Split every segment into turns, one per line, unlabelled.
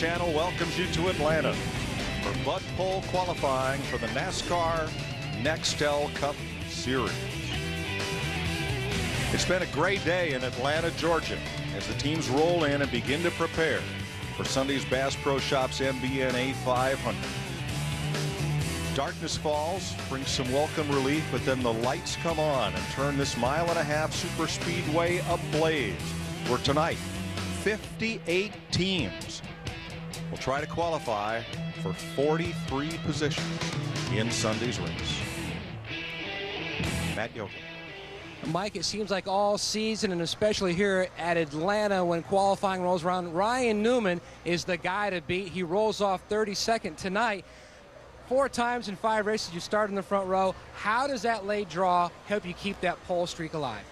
Channel welcomes you to Atlanta for Bud Pole qualifying for the NASCAR Nextel Cup Series. It's been a great day in Atlanta, Georgia, as the teams roll in and begin to prepare for Sunday's Bass Pro Shops MBNA 500. Darkness falls, brings some welcome relief, but then the lights come on and turn this mile-and-a-half super speedway ablaze. Where tonight, 58 teams will try to qualify for 43 positions in Sunday's race. Matt Yoakum.
Mike, it seems like all season, and especially here at Atlanta when qualifying rolls around, Ryan Newman is the guy to beat. He rolls off 32nd tonight. 4 times in 5 races you start in the front row. How does that late draw help you keep that pole streak alive?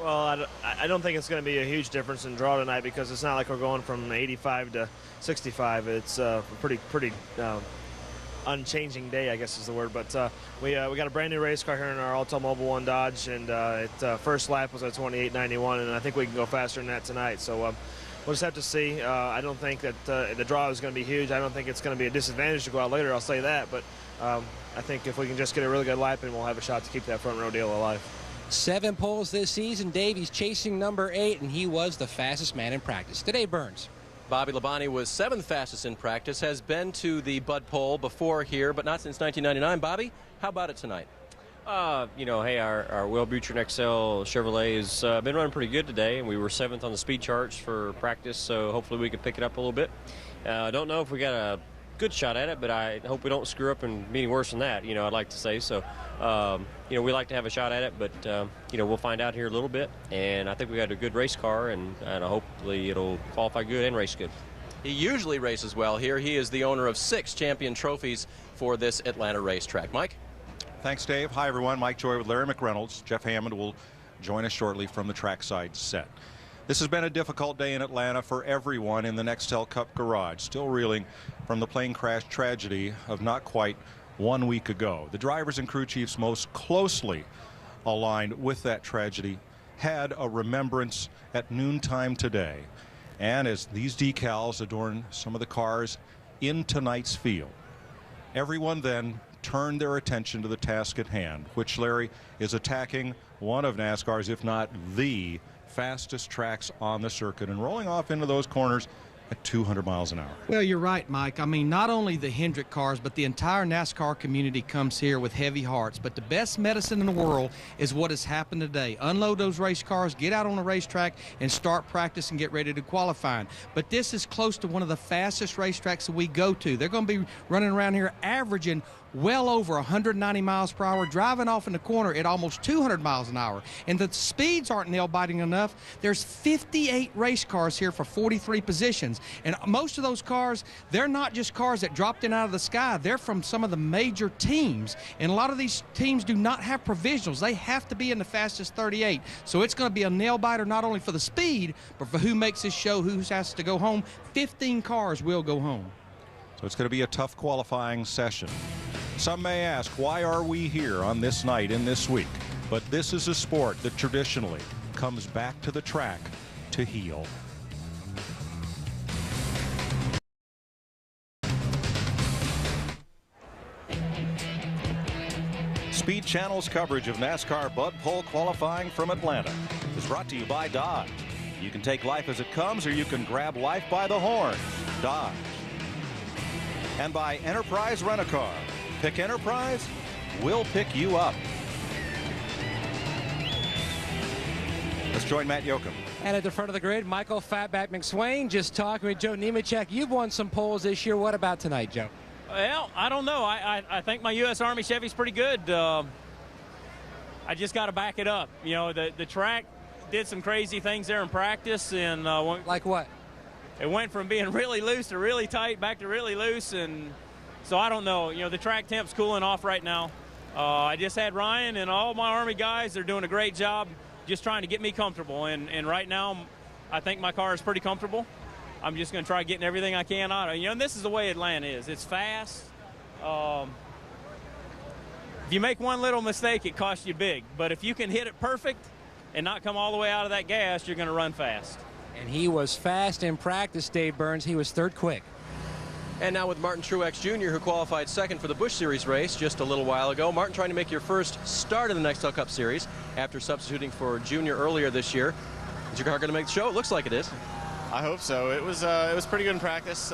Well, I don't think it's going to be a huge difference in draw tonight, because it's not like we're going from 85 to 65. It's a pretty unchanging day, I guess is the word. But we got a brand new race car here in our Alta Mobile 1 Dodge, and first lap was at 28.91, and I think we can go faster than that tonight. So we'll just have to see. I don't think that the draw is going to be huge. I don't think it's going to be a disadvantage to go out later, I'll say that. But I think if we can just get a really good lap in, we'll have a shot to keep that front row deal alive.
7 poles this season. Dave, he's chasing number 8, and he was the fastest man in practice. Today, Burns.
Bobby Labonte was 7th fastest in practice, has been to the Bud Pole before here, but not since 1999. Bobby, how about it tonight?
You know, hey, our Will Bucher XL Chevrolet has been running pretty good today, and we were 7th on the speed charts for practice, so hopefully we can pick it up a little bit. I don't know if we got a good shot at it, but I hope we don't screw up and be any worse than that, you know, I'd like to say. So, you know, we like to have a shot at it, but, you know, we'll find out here a little bit, and I think we got a good race car, and hopefully it'll qualify good and race good.
He usually races well here. He is the owner of 6 champion trophies for this Atlanta racetrack. Mike?
Thanks, Dave. Hi, everyone. Mike Joy with Larry McReynolds. Jeff Hammond will join us shortly from the trackside set. This has been a difficult day in Atlanta for everyone in the Nextel Cup garage, still reeling from the plane crash tragedy of not quite 1 week ago. The drivers and crew chiefs most closely aligned with that tragedy had a remembrance at noontime today. And as these decals adorn some of the cars in tonight's field, everyone then turned their attention to the task at hand, which, Larry, is attacking one of NASCAR's, if not the fastest tracks on the circuit and rolling off into those corners at 200 miles an hour.
Well, you're right, Mike. I mean, not only the Hendrick cars, but the entire NASCAR community comes here with heavy hearts. But the best medicine in the world is what has happened today. Unload those race cars, get out on the racetrack, and start practice and get ready to qualify. But this is close to one of the fastest racetracks that we go to. They're going to be running around here averaging well over 190 miles per hour, driving off in the corner at almost 200 miles an hour. And the speeds aren't nail-biting enough. There's 58 race cars here for 43 positions. And most of those cars, they're not just cars that dropped in out of the sky. They're from some of the major teams. And a lot of these teams do not have provisionals. They have to be in the fastest 38. So it's going to be a nail-biter not only for the speed, but for who makes this show, who has to go home. 15 cars will go home.
So it's going to be a tough qualifying session. Some may ask, why are we here on this night in this week? But this is a sport that traditionally comes back to the track to heal. Speed Channel's coverage of NASCAR Bud Pole qualifying from Atlanta is brought to you by Dodge. You can take life as it comes, or you can grab life by the horns. Dodge. And by Enterprise Rent-A-Car. Pick Enterprise, we'll pick you up. Let's join Matt Yoakum.
And at the front of the grid, Michael Fatback McSwain just talking with Joe Nemechek. You've won some poles this year. What about tonight, Joe?
Well, I don't know. I think my U.S. Army Chevy's pretty good. I just got to back it up. You know, the track did some crazy things there in practice. And
like what?
It went from being really loose to really tight, back to really loose, and so I don't know. You know, the track temp's cooling off right now. I just had Ryan and all my Army guys. They're doing a great job just trying to get me comfortable. And right now, I think my car is pretty comfortable. I'm just going to try getting everything I can out of it. You know, and this is the way Atlanta is. It's fast. If you make one little mistake, it costs you big. But if you can hit it perfect and not come all the way out of that gas, you're going to run fast.
And he was fast in practice, Dave Burns. He was 3rd quick.
And now with Martin Truex Jr., who qualified second for the Busch Series race just a little while ago. Martin, trying to make your first start in the Nextel Cup Series after substituting for Junior earlier this year. Is your car going to make the show? It looks like it is.
I hope so. It was pretty good in practice.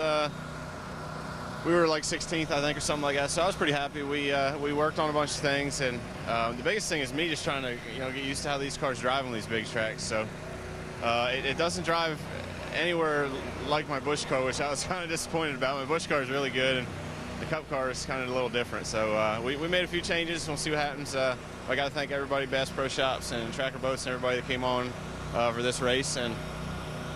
We were like 16th, I think, or something like that. So I was pretty happy. We worked on a bunch of things, and the biggest thing is me just trying to get used to how these cars drive on these big tracks. So it doesn't drive anywhere like my Busch car, which I was kind of disappointed about. My Busch car is really good, and the Cup car is kind of a little different. So we made a few changes. We'll see what happens. I got to thank everybody, Bass Pro Shops and Tracker Boats, and everybody that came on for this race. And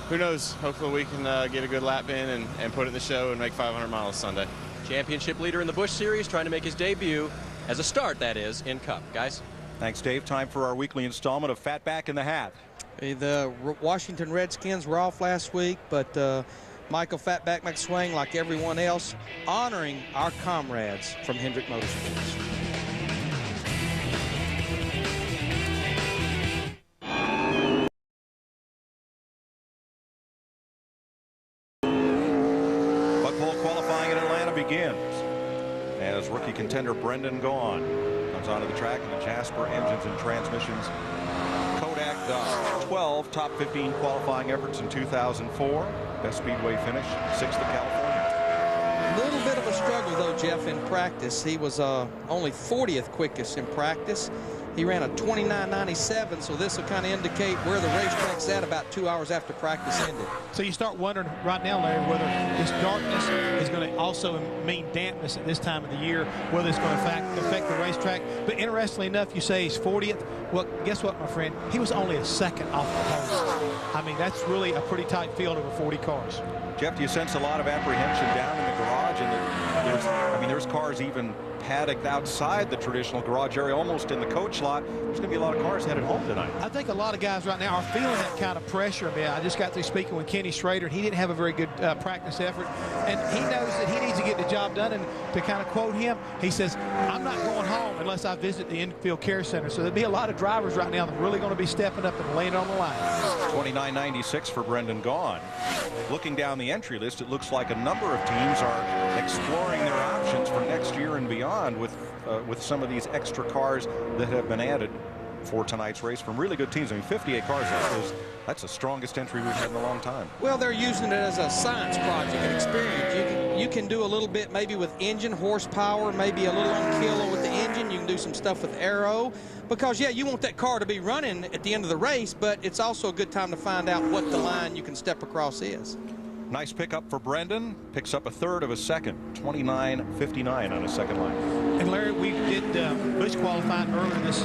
who knows? Hopefully we can get a good lap in and put it in the show and make 500 miles Sunday.
Championship leader in the Busch Series, trying to make his debut as a start, that is, in Cup. Guys?
Thanks, Dave. Time for our weekly installment of Fatback in the Hat.
The Washington Redskins were off last week, but Michael Fatback McSwain, like everyone else, honoring our comrades from Hendrick Motorsports.
Buckpole qualifying in Atlanta begins as rookie contender Brendan Gaughan comes onto the track in the Jasper Engines and Transmissions Kodak 12 top 15 qualifying efforts in 2004. Best speedway finish, 6th at California.
A little bit of a struggle, though, Jeff, in practice. He was only 40th quickest in practice. He ran a 29.97, so this will kind of indicate where the racetrack's at about 2 hours after practice ended.
So you start wondering right now, Larry, whether this darkness is going to also mean dampness at this time of the year, whether it's going to affect the racetrack. But interestingly enough, you say he's 40th. Well, guess what, my friend? He was only a second off the post. I mean, that's really a pretty tight field over 40 cars.
Jeff, do you sense a lot of apprehension down in the garage? And there's cars even paddocked outside the traditional garage area, almost in the coach lot. There's going to be a lot of cars headed home tonight.
I think a lot of guys right now are feeling that kind of pressure. I mean, I just got through speaking with Kenny Schrader, and he didn't have a very good practice effort. And he knows that he needs to get the job done. And to kind of quote him, he says, I'm not going home unless I visit the infield care center. So there'll be a lot of drivers right now that are really going to be stepping up and laying on the line.
29.96 for Brendan Gaughan. Looking down the entry list, it looks like a number of teams are exploring their options for next year and beyond with some of these extra cars that have been added for tonight's race from really good teams. I mean, 58 cars, that's the strongest entry we've had in a long time.
Well, they're using it as a science project and experience. You can do a little bit maybe with engine horsepower, maybe a little on kilo with the engine. You can do some stuff with aero. Because, yeah, you want that car to be running at the end of the race, but it's also a good time to find out what the line you can step across is.
Nice pickup for Brendan. Picks up a third of a second. 29.59 on his second line.
And, Larry, we did Busch qualifying earlier this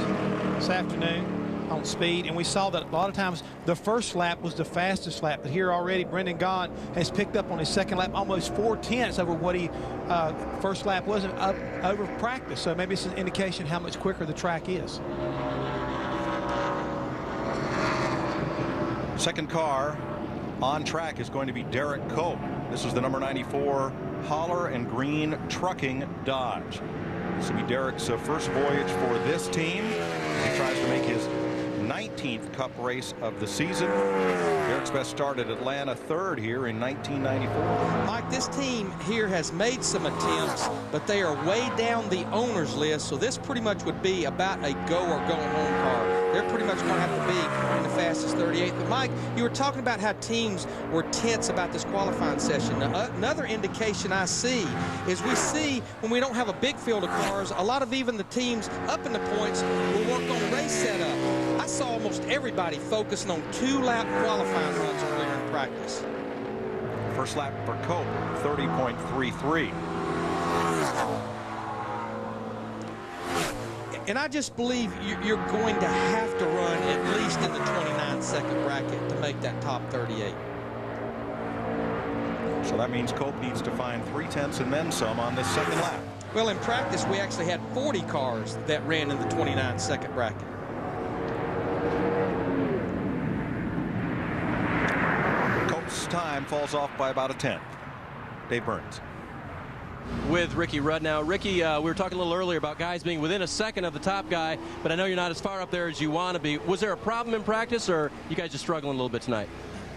afternoon on speed, and we saw that a lot of times the first lap was the fastest lap. But here already, Brendan Gaughan has picked up on his second lap almost 4/10 over what he first lap was over practice. So maybe it's an indication how much quicker the track is.
Second car on track is going to be Derek Cope. This is the number 94 Holler and Green Trucking Dodge. This will be Derek's first voyage for this team. He tries to make his 19th Cup race of the season. Derek's best start at Atlanta, third here in 1994.
Mike, this team here has made some attempts, but they are way down the owner's list, so this pretty much would be about a go or going home car. They're pretty much going to have to be in the fastest 38th. But, Mike, you were talking about how teams were tense about this qualifying session. Now, another indication I see is we see when we don't have a big field of cars, a lot of even the teams up in the points will work on race setup. I saw almost everybody focusing on 2-lap qualifying runs earlier in practice.
First lap for Cope, 30.33.
And I just believe you're going to have to run at least in the 29-second bracket to make that top 38.
So that means Cope needs to find 3/10 and then some on this second lap.
Well, in practice, we actually had 40 cars that ran in the 29-second bracket.
Cope's time falls off by about a 10th. Dave Burns.
With Ricky Rudd now. Ricky, we were talking a little earlier about guys being within a second of the top guy, but I know you're not as far up there as you want to be. Was there a problem in practice, or you guys just struggling a little bit tonight?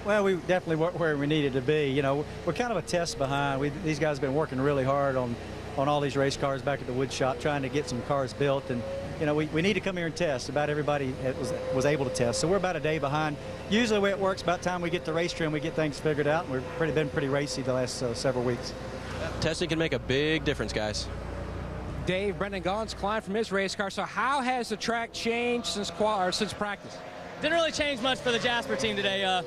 Well, we definitely weren't where we needed to be. You know, we're kind of a test behind. These guys have been working really hard on all these race cars back at the wood shop, trying to get some cars built. And, you know, we need to come here and test. About everybody was able to test. So we're about a day behind. Usually the way it works, about the time we get to race trim, we get things figured out. And we've been pretty racy the last several weeks.
Testing can make a big difference, guys.
Dave, Brendan Gaughan's climbed from his race car. So how has the track changed since practice?
Didn't really change much for the Jasper team today.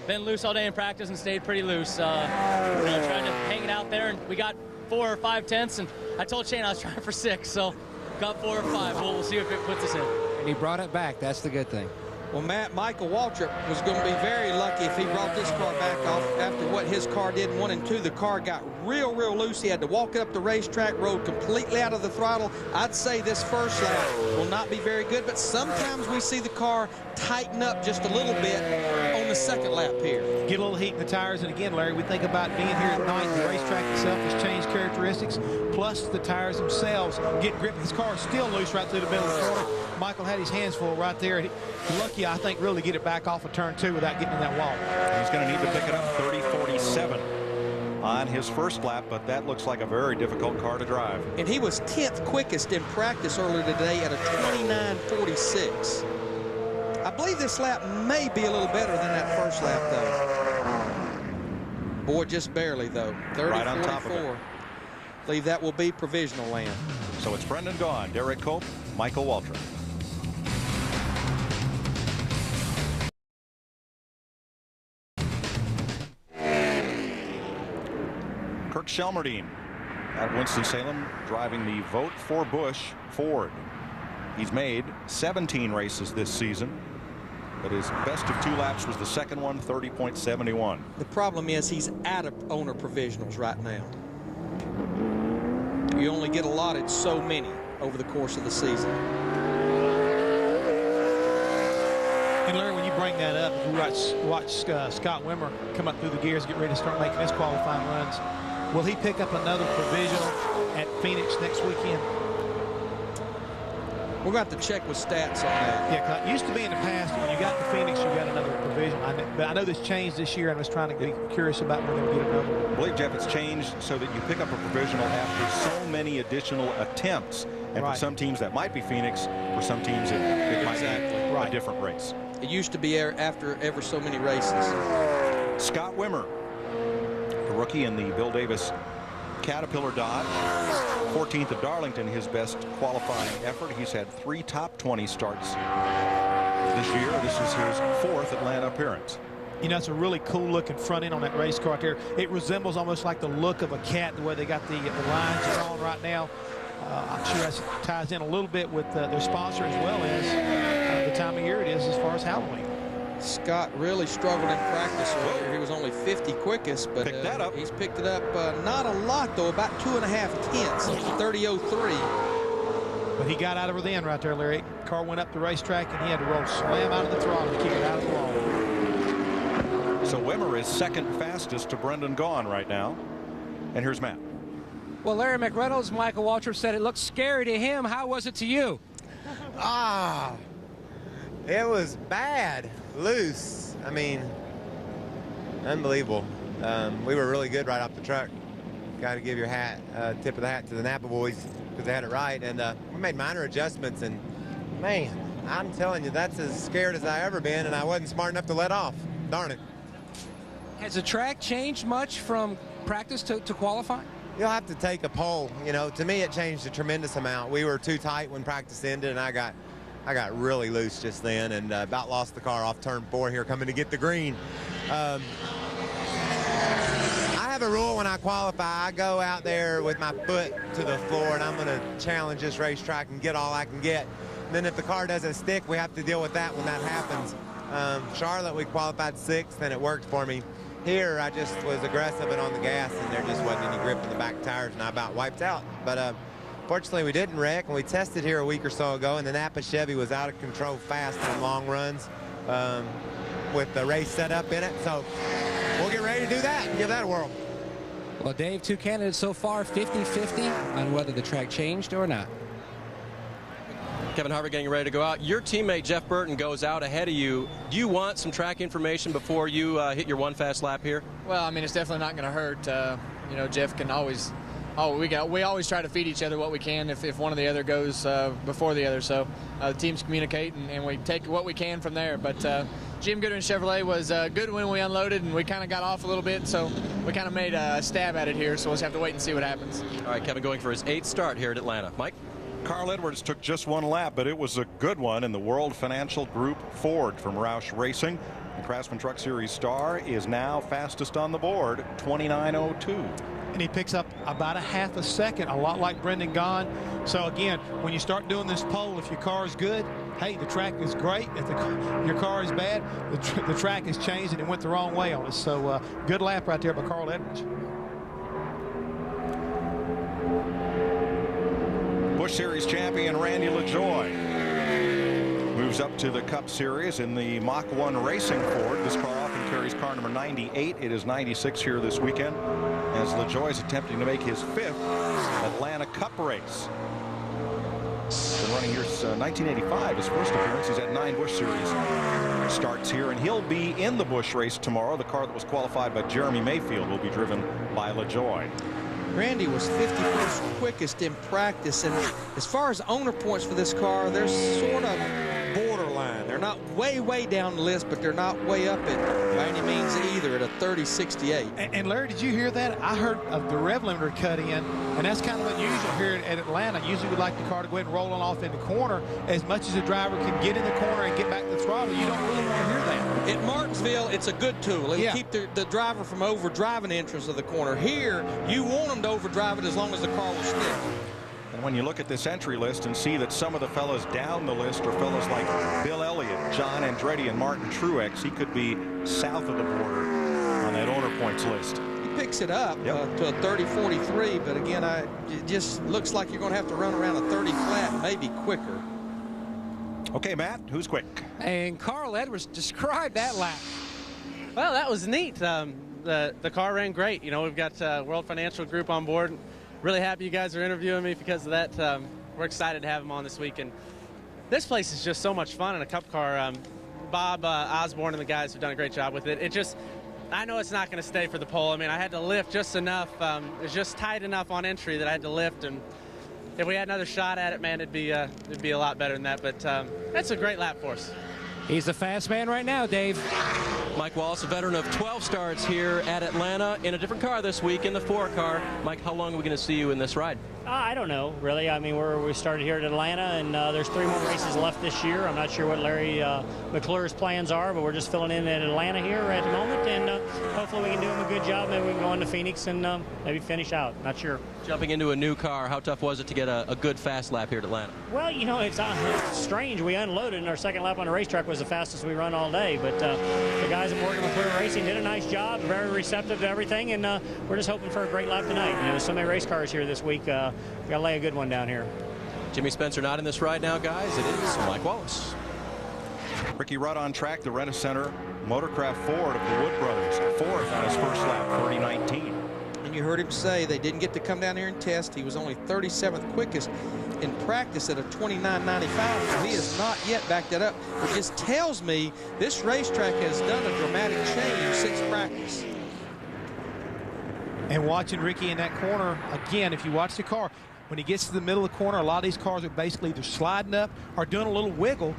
Been loose all day in practice and stayed pretty loose. Trying to hang it out there, and we got 4 or 5 tenths, and I told Shane I was trying for 6, so got 4 or 5. We'll see if it puts us in.
And he brought it back. That's the good thing.
Well, Matt, Michael Waltrip was going to be very lucky if he brought this car back off after what his car did in 1 and 2. The car got real loose. He had to walk it up the racetrack, rode completely out of the throttle. I'd say this first lap will not be very good, but sometimes we see the car tighten up just a little bit on the second lap here.
Get a little heat in the tires, and again, Larry, we think about being here at night. The racetrack itself has changed characteristics, plus the tires themselves get grip. His car is still loose right through the middle of the corner. Michael had his hands full right there. Lucky, I think, really to get it back off of turn 2 without getting in that wall.
He's going to need to pick it up 30.47 on his first lap, but that looks like a very difficult car to drive.
And he was 10th quickest in practice earlier today at a 29.46. I believe this lap may be a little better than that first lap, though. Boy, just barely, though. 30,
right on top of it.
I believe that will be provisional land.
So it's Brendan Gaughan, Derek Cope, Michael Waltrip. Kirk Shelmerdine out of Winston-Salem driving the Vote for Bush Ford. He's made 17 races this season, but his best of 2 laps was the second one, 30.71.
The problem is he's out of owner provisionals right now. You only get allotted so many over the course of the season.
And Larry, when you bring that up, if we watch Scott Wimmer come up through the gears, get ready to start making his qualifying runs, will he pick up another provisional at Phoenix next weekend?
We're going to have to check with stats on that.
Yeah, 'cause it used to be in the past, when you got to Phoenix, you got another provisional. But I know this changed this year, and I was trying to be curious about when they would get another.
I believe, Jeff, it's changed so that you pick up a provisional after so many additional attempts. And for some teams, that might be Phoenix. For some teams, it might be a different race.
It used to be after ever so many races.
Scott Wimmer, the rookie in the Bill Davis Caterpillar Dodge, 14th at Darlington, his best qualifying effort. He's had 3 top 20 starts this year. This is his 4th Atlanta appearance.
You know, it's a really cool looking front end on that race car there. It resembles almost like the look of a cat, the way they got the lines drawn right now. I'm sure that ties in a little bit with their sponsor, as well as the time of year it is as far as Halloween.
Scott really struggled in practice earlier. He was only 50 quickest, but he's picked it up not a lot, though, about 2.5 tenths, 30.03.
But he got out of the end right there, Larry. Car went up the racetrack, and he had to roll slam out of the throttle to kick it out of the wall.
So Wimmer is second fastest to Brendan Gaughan right now. And here's Matt.
Well, Larry McReynolds, Michael Waltrip said it looked scary to him. How was it to you?
It was bad. Loose. I mean, unbelievable. We were really good right off the truck. Got to give your tip of the hat to the Napa boys because they had it right. And we made minor adjustments. And, man, I'm telling you, that's as scared as I ever been, and I wasn't smart enough to let off. Darn it.
Has the track changed much from practice to qualifying?
You'll have to take a poll. You know, to me, it changed a tremendous amount. We were too tight when practice ended, and I got really loose just then and about lost the car off turn 4 here coming to get the green. I have a rule when I qualify. I go out there with my foot to the floor, and I'm going to challenge this racetrack and get all I can get. And then if the car doesn't stick, we have to deal with that when that happens. Charlotte, we qualified 6th, and it worked for me. Here, I just was aggressive and on the gas, and there just wasn't any grip in the back tires, and I about wiped out. But fortunately, we didn't wreck, and we tested here a week or so ago, and the Napa Chevy was out of control fast on long runs with the race set up in it. So we'll get ready to do that and give that a whirl.
Well, Dave, 2 candidates so far, 50-50 on whether the track changed or not.
Kevin Harvick getting ready to go out. Your teammate Jeff Burton goes out ahead of you. Do you want some track information before you hit your one fast lap here?
Well, I mean, it's definitely not going to hurt. You know, Jeff can always. We always try to feed each other what we can if one or the other goes before the other. So the teams communicate and we take what we can from there. But Jim Goodwin Chevrolet was good when we unloaded, and we kind of got off a little bit. So we kind of made a stab at it here. So we'll just have to wait and see what happens.
All right, Kevin going for his 8th start here at Atlanta. Mike?
Carl Edwards took just one lap, but it was a good one in the World Financial Group Ford from Roush Racing. The Craftsman Truck Series star is now fastest on the board, 29:02.
And he picks up about a half a second, a lot like Brendan Gaughan. So again, when you start doing this pole, if your car is good, hey, the track is great. If your car is bad, the track has changed and it went the wrong way on us. So good lap right there by Carl Edwards.
Busch Series champion Randy LaJoie moves up to the Cup Series in the Mach 1 Racing Ford. This car often carries car number 98. It is 96 here this weekend, as LaJoie is attempting to make his 5th Atlanta Cup race. He's been running here since 1985. His first appearance. He's had 9 Busch Series starts here, and he'll be in the Busch race tomorrow. The car that was qualified by Jeremy Mayfield will be driven by LaJoie.
Randy was 51st quickest in practice, and as far as owner points for this car, they're sort of borderline. They're not way down the list, but they're not way up it by any means either at a 30.68.
And Larry, did you hear that? I heard of the rev limiter cut in, and that's kind of unusual here at Atlanta. Usually we like the car to go ahead and roll on off in the corner. As much as the driver can get in the corner and get back to the throttle, you don't really want to hear that.
At Martinsville, it's a good tool. It'll keep the driver from overdriving the entrance of the corner. Here, you want them to overdrive it as long as the car will stick.
And when you look at this entry list and see that some of the fellas down the list are fellas like Bill Elliott, John Andretti, and Martin Truex, he could be south of the border on that owner points list.
He picks it up to a 30.43, but again, it just looks like you're going to have to run around a 30 flat, maybe quicker.
Okay, Matt, who's quick?
And Carl Edwards described that lap.
Well, that was neat. The car ran great. You know, we've got World Financial Group on board. Really happy you guys are interviewing me because of that. We're excited to have them on this week. And this place is just so much fun in a Cup car. Bob Osborne and the guys have done a great job with it. I know it's not going to stay for the pole. I mean, I had to lift just enough. It was just tight enough on entry that I had to lift. And if we had another shot at it, man, it'd be a lot better than that. But that's a great lap for us.
He's the fast man right now, Dave.
Mike Wallace, a veteran of 12 starts here at Atlanta in a different car this week, in the 4 car. Mike, how long are we going to see you in this ride?
I don't know, really. I mean, we started here at Atlanta, and there's 3 more races left this year. I'm not sure what Larry McClure's plans are, but we're just filling in at Atlanta here at the moment, and hopefully we can do him a good job. Maybe we can go into Phoenix and maybe finish out. Not sure.
Jumping into a new car, how tough was it to get a good fast lap here at Atlanta?
Well, you know, it's strange. We unloaded, and our second lap on the racetrack was the fastest we run all day. But the guys at Morgan McClure Racing did a nice job, very receptive to everything, and we're just hoping for a great lap tonight. You know, there's so many race cars here this week. We got to lay a good one down here.
Jimmy Spencer not in this ride now, guys. It is Mike Wallace.
Ricky Rudd on track, the Rent-A-Center Motorcraft Ford of the Wood Brothers, 4th on his first lap, 30.19.
And you heard him say they didn't get to come down here and test. He was only 37th quickest in practice at a 29.95, so he has not yet backed that up. It just tells me this racetrack has done a dramatic change since practice.
And watching Ricky in that corner, again, if you watch the car, when he gets to the middle of the corner, a lot of these cars are basically either sliding up or doing a little wiggle.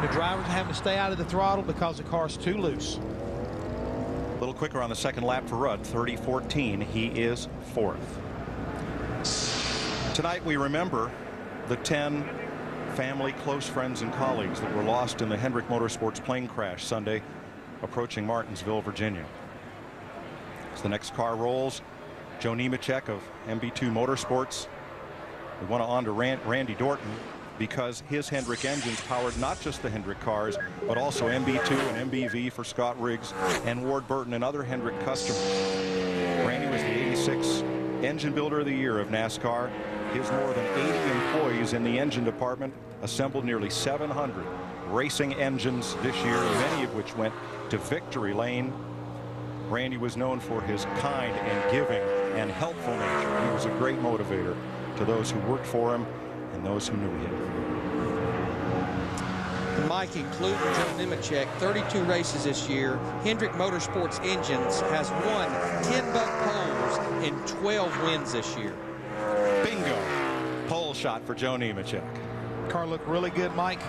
The drivers are having to stay out of the throttle because the car's too loose.
A little quicker on the second lap for Rudd, 30.14. He is 4th. Tonight we remember the 10 family, close friends, and colleagues that were lost in the Hendrick Motorsports plane crash Sunday approaching Martinsville, Virginia. As the next car rolls, Joe Nemechek of MB2 Motorsports. We want to on to Randy Dorton, because his Hendrick engines powered not just the Hendrick cars, but also MB2 and MBV for Scott Riggs and Ward Burton and other Hendrick customers. Randy was the 86 Engine Builder of the Year of NASCAR. His more than 80 employees in the engine department assembled nearly 700 racing engines this year, many of which went to victory lane. Randy was known for his kind and giving and helpful nature. He was a great motivator to those who worked for him and those who knew him.
Mike, including Joe Nemechek, 32 races this year. Hendrick Motorsports Engines has won 10 buck poles and 12 wins this year.
Bingo. Pole shot for Joe Nemechek.
Car looked really good, Mike.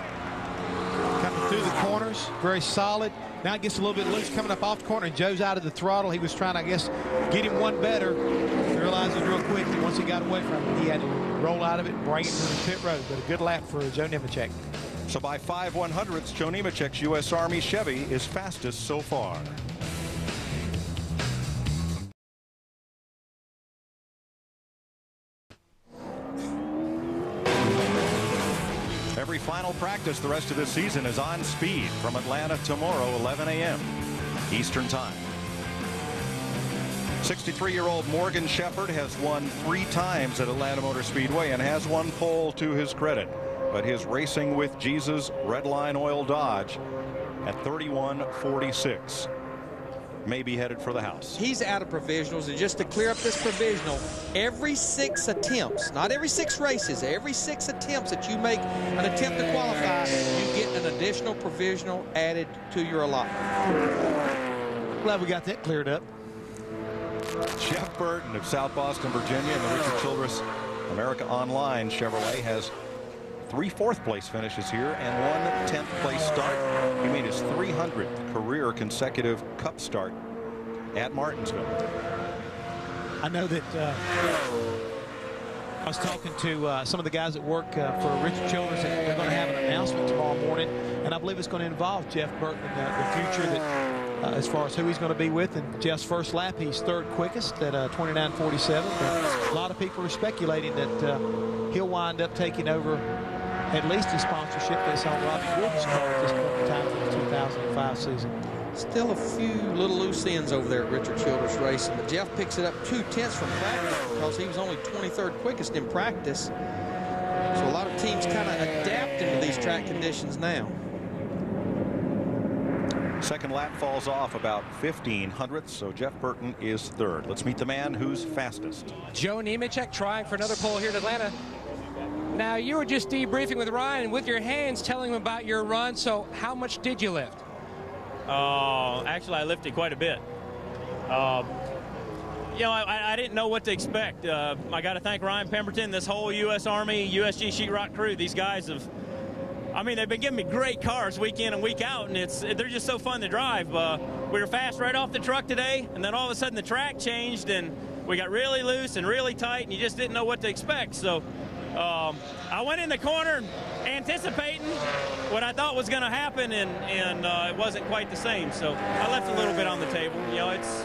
Coming through the corners, very solid. Now it gets a little bit loose coming up off the corner, and Joe's out of the throttle. He was trying, I guess, get him one better. Realized it real quick that once he got away from him, he had to roll out of it and bring it to the pit road. But a good lap for Joe Nemechek.
So by 5/100ths, Joe Nemechek's U.S. Army Chevy is fastest so far. Every final practice the rest of this season is on speed from Atlanta tomorrow, 11 a.m. Eastern Time. 63-year-old Morgan Shepherd has won 3 times at Atlanta Motor Speedway and has one pole to his credit. But his Racing with Jesus Redline Oil Dodge at 31.46 may be headed for the house.
He's out of provisionals, and just to clear up this provisional, every 6 attempts, not every 6 races, every 6 attempts that you make an attempt to qualify, you get an additional provisional added to your allotment.
Glad we got that cleared up.
Jeff Burton of South Boston, Virginia, and the Richard Childress America Online Chevrolet has 3 4th-place finishes here and 1 10th-place start. He made his 300th career consecutive Cup start at Martinsville.
I know that I was talking to some of the guys that work for Richard Childress, and they're going to have an announcement tomorrow morning, and I believe it's going to involve Jeff Burton in the future, that as far as who he's going to be with. And Jeff's first lap, he's 3rd quickest at 29.47. A lot of people are speculating that he'll wind up taking over at least his sponsorship that's on Robbie Gordon's car at this point in time for the 2005 season.
Still a few little loose ends over there at Richard Childress Racing, but Jeff picks it up 2 tenths from practice because he was only 23rd quickest in practice. So a lot of teams kind of adapting to these track conditions now.
Second lap falls off about 15/100ths, so Jeff Burton is 3rd. Let's meet the man who's fastest.
Joe Nemechek trying for another pole here in Atlanta. Now, you were just debriefing with Ryan with your hands, telling him about your run. So how much did you lift?
Actually, I lifted quite a bit. You know, I didn't know what to expect. I got to thank Ryan Pemberton, this whole U.S. Army, USG Sheetrock crew. These guys have, I mean, they've been giving me great cars week in and week out, and they're just so fun to drive. We were fast right off the truck today, and then all of a sudden the track changed, and we got really loose and really tight, and you just didn't know what to expect. So I went in the corner anticipating what I thought was going to happen, and it wasn't quite the same. So I left a little bit on the table. You know, it's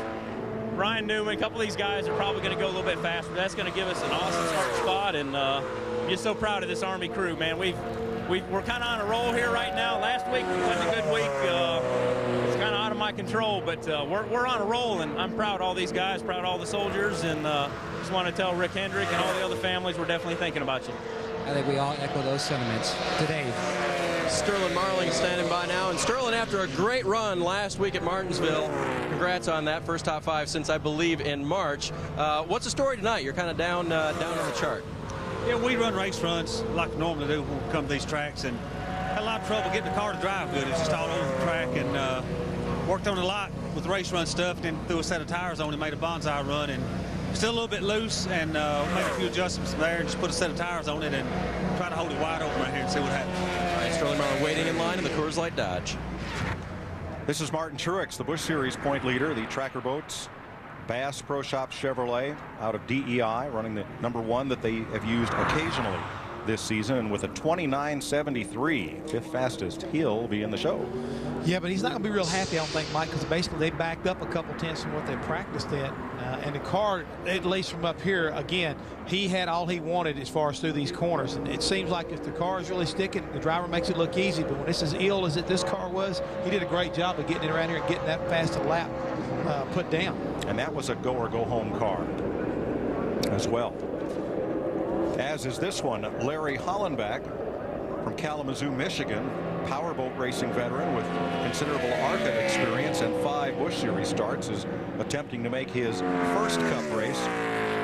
Ryan Newman, a couple of these guys are probably going to go a little bit faster. That's going to give us an awesome start spot, and I'm just so proud of this Army crew, man. We're kind of on a roll here right now. Last week wasn't a good week. It's kind of out of my control, but we're on a roll, and I'm proud of all these guys, proud of all the soldiers, and just want to tell Rick Hendrick and all the other families we're definitely thinking about you.
I think we all echo those sentiments today.
Sterling Marling standing by now, and Sterling, after a great run last week at Martinsville, congrats on that first top 5 since I believe in March. What's the story tonight? You're kind of down on the chart.
Yeah, we run race runs like we normally do when we come to these tracks, and had a lot of trouble getting the car to drive good. It's just all over the track, and worked on it a lot with the race run stuff, and then threw a set of tires on and made a bonsai run, and still a little bit loose, and made a few adjustments there and just put a set of tires on it and try to hold it wide open right here and see what happens.
All right, Sterling Marling waiting in line in the Coors Light Dodge.
This is Martin Truex, the Busch Series point leader, the Tracker Boats Bass Pro Shop Chevrolet out of DEI, running the #1 that they have used occasionally this season, and with a 29.73, 5th fastest, he'll be in the show.
Yeah, but he's not going to be real happy, I don't think, Mike, because basically they backed up a couple tenths from what they practiced at. And the car, at least from up here, again, he had all he wanted as far as through these corners. And it seems like if the car is really sticking, the driver makes it look easy. But when it's as ill as this car was, he did a great job of getting it around here and getting that fast a lap put down. And that was a go or go home car as well. As is this one, Larry Hollenbach from Kalamazoo, Michigan, powerboat racing veteran with considerable ARCA experience and 5 Busch Series starts, is attempting to make his first Cup race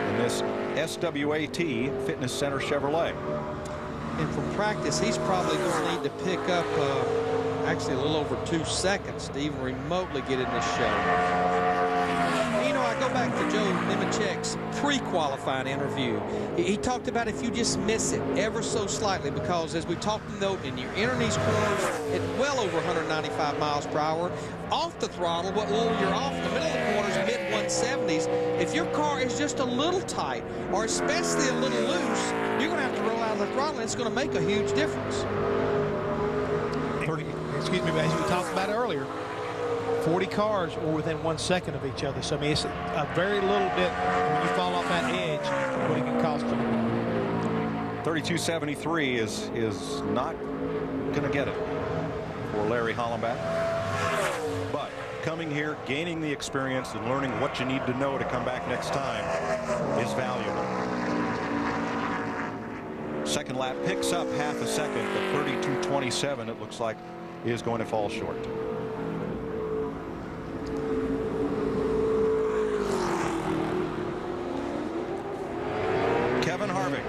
in this SWAT Fitness Center Chevrolet.
And from practice, he's probably going to need to pick up actually a little over 2 seconds to even remotely get in this show. You know, I go back to Joe Nemechek's pre-qualifying interview. He talked about if you just miss it ever so slightly, because as we talked in the opening, you enter these corners at well over 195 miles per hour. Off the throttle, what little you're off in the middle of the corners, mid-170s, if your car is just a little tight, or especially a little loose, you're going to have to roll out of the throttle, and it's going to make a huge difference.
Excuse me, as we talked about earlier, 40 cars are within 1 second of each other. So, I mean, it's a very little bit when you fall off that edge, what it can cost you.
32.73 is not going to get it for Larry Hollenbach. But coming here, gaining the experience, and learning what you need to know to come back next time is valuable. Second lap picks up half a second, but 32.27, it looks like, is going to fall short. Kevin Harvick,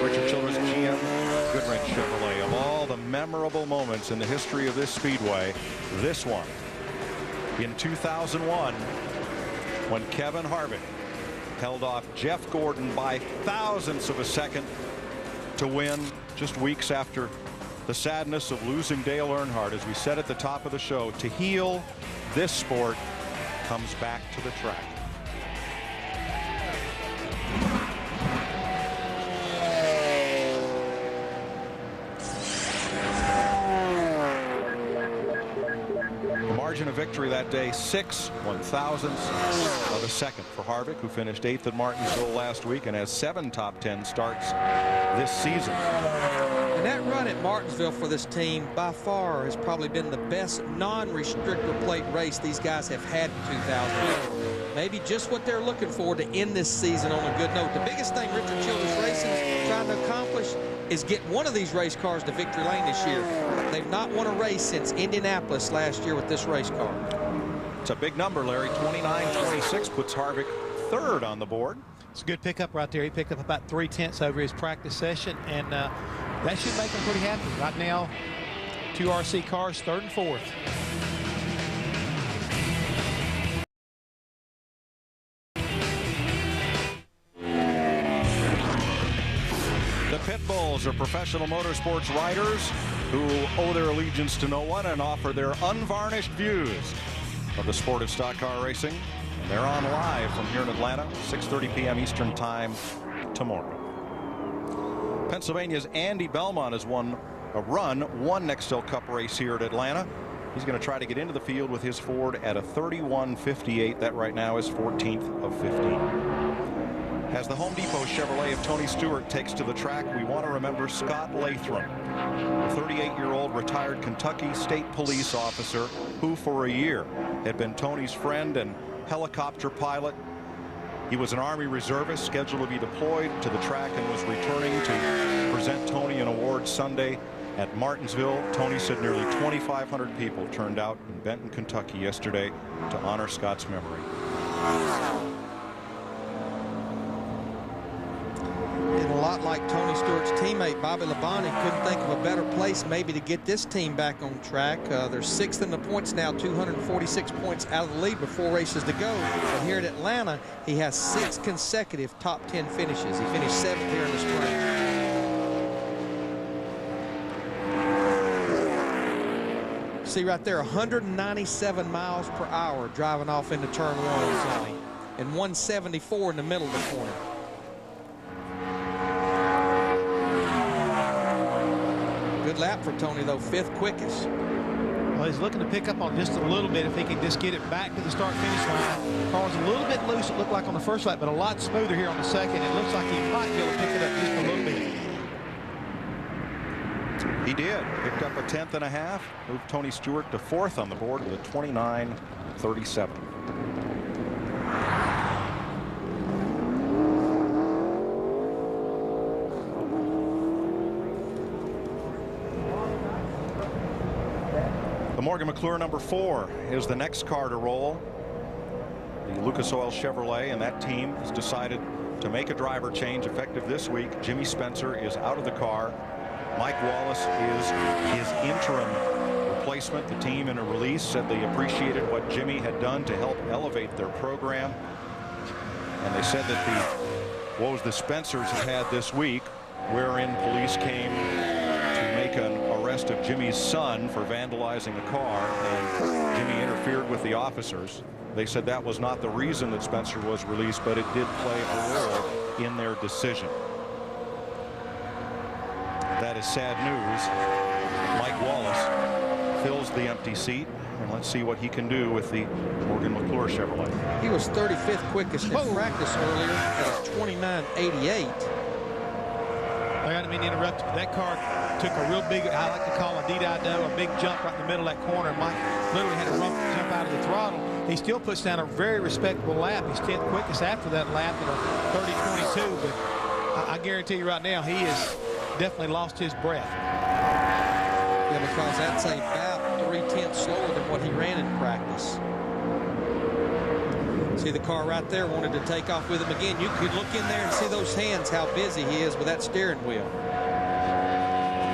Richard Childress GM Goodwrench Chevrolet. Of all the memorable moments in the history of this speedway, this one in 2001, when Kevin Harvick held off Jeff Gordon by thousandths of a second to win, just weeks after the sadness of losing Dale Earnhardt. As we said at the top of the show, to heal this sport comes back to the track. The margin of victory that day, 6 1,000ths of a second for Harvick, who finished 8th at Martinsville last week and has 7 top 10 starts this season.
And that run at Martinsville for this team by far has probably been the best non-restrictor plate race these guys have had in 2000. Maybe just what they're looking for to end this season on a good note. The biggest thing Richard Childress Racing is trying to accomplish is get one of these race cars to victory lane this year. They've not won a race since Indianapolis last year with this race car.
It's a big number, Larry. 29.26 puts Harvick third on the board.
It's a good pickup right there. He picked up about 3/10 over his practice session, and that should make him pretty happy. Right now, 2 RC cars, 3rd and 4th.
The Pit Bulls are professional motorsports riders who owe their allegiance to no one and offer their unvarnished views of the sport of stock car racing. And they're on live from here in Atlanta, 6:30 p.m. Eastern Time tomorrow. Pennsylvania's Andy Belmont has won one Nextel Cup race here at Atlanta. He's going to try to get into the field with his Ford at a 31.58. That right now is 14th of 15. As the Home Depot Chevrolet of Tony Stewart takes to the track, we want to remember Scott Lathram, a 38-year-old retired Kentucky State Police officer who for a year had been Tony's friend and helicopter pilot. He was an Army reservist scheduled to be deployed to the track and was returning to present Tony an award Sunday at Martinsville. Tony said nearly 2,500 people turned out in Benton, Kentucky yesterday to honor Scott's memory.
And a lot like Tony Stewart's teammate Bobby Labonte, couldn't think of a better place maybe to get this team back on track. They're 6th in the points now, 246 points out of the lead with 4 races to go. And here at Atlanta, he has 6 consecutive top 10 finishes. He finished 7th here in the spring. See right there, 197 miles per hour driving off into turn 1, Tony, and 174 in the middle of the corner. Good lap for Tony, though, 5th quickest.
Well, he's looking to pick up on just a little bit if he can just get it back to the start-finish line. Car's a little bit loose, it looked like on the first lap, but a lot smoother here on the second. It looks like he might be able to pick it up just a little bit.
He did. Picked up a 10th and a half. Moved Tony Stewart to 4th on the board with a 29.37. The Morgan McClure number 4 is the next car to roll. The Lucas Oil Chevrolet, and that team has decided to make a driver change effective this week. Jimmy Spencer is out of the car. Mike Wallace is his interim replacement. The team in a release said they appreciated what Jimmy had done to help elevate their program. And they said that the woes the Spencers have had this week, wherein police came to make an arrest of Jimmy's son for vandalizing a car, and Jimmy interfered with the officers. They said that was not the reason that Spencer was released, but it did play a role in their decision. That is sad news. Mike Wallace fills the empty seat, and let's see what he can do with the Morgan McClure Chevrolet.
He was 35th quickest in practice earlier at a 29.88.
I don't mean to interrupt, but that car took a real big, I like to call a D-I-Do, a big jump right in the middle of that corner. Mike literally had to jump out of the throttle. He still puts down a very respectable lap. He's 10th quickest after that lap at a 30.22, but I guarantee you right now he has definitely lost his breath.
Yeah, because that's about 3/10 slower than what he ran in practice. See the car right there, wanted to take off with him again. You could look in there and see those hands, how busy he is with that steering wheel.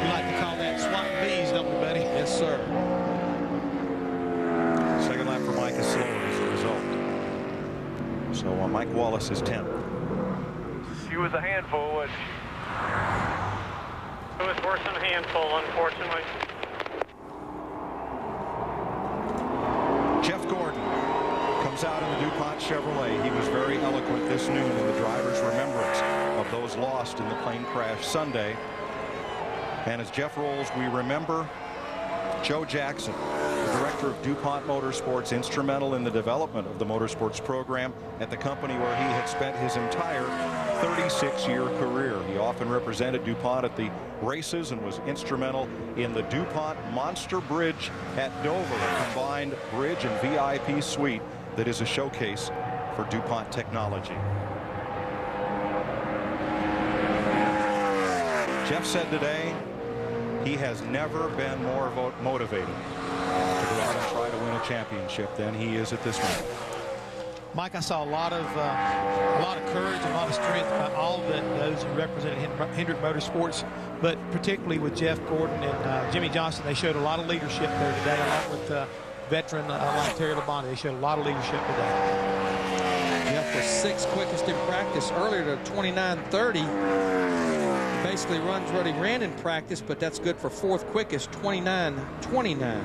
We like to call that swatting bees, don't we, buddy?
Yes, sir.
Second lap for Mike is slower as a result. So Mike Wallace is 10th.
She was a handful, wasn't she? It was worse than a handful, unfortunately.
Jeff Gordon comes out in the DuPont Chevrolet. He was very eloquent this noon in the driver's remembrance of those lost in the plane crash Sunday. And as Jeff rolls, we remember Joe Jackson, the director of DuPont Motorsports, instrumental in the development of the motorsports program at the company where he had spent his entire 36-year career. He often represented DuPont at the races and was instrumental in the DuPont Monster Bridge at Dover, a combined bridge and VIP suite that is a showcase for DuPont technology. Jeff said today he has never been more motivated to go out and try to win a championship than he is at this moment.
Mike, I saw a lot of courage, a lot of strength by all those who represented Hendrick Motorsports, but particularly with Jeff Gordon and Jimmy Johnson. They showed a lot of leadership there today, along with veteran like Terry Labonte. They showed a lot of leadership today.
Jeff was 6th quickest in practice earlier to 29.30. Basically runs what he ran in practice, but that's good for 4th quickest, 29.29.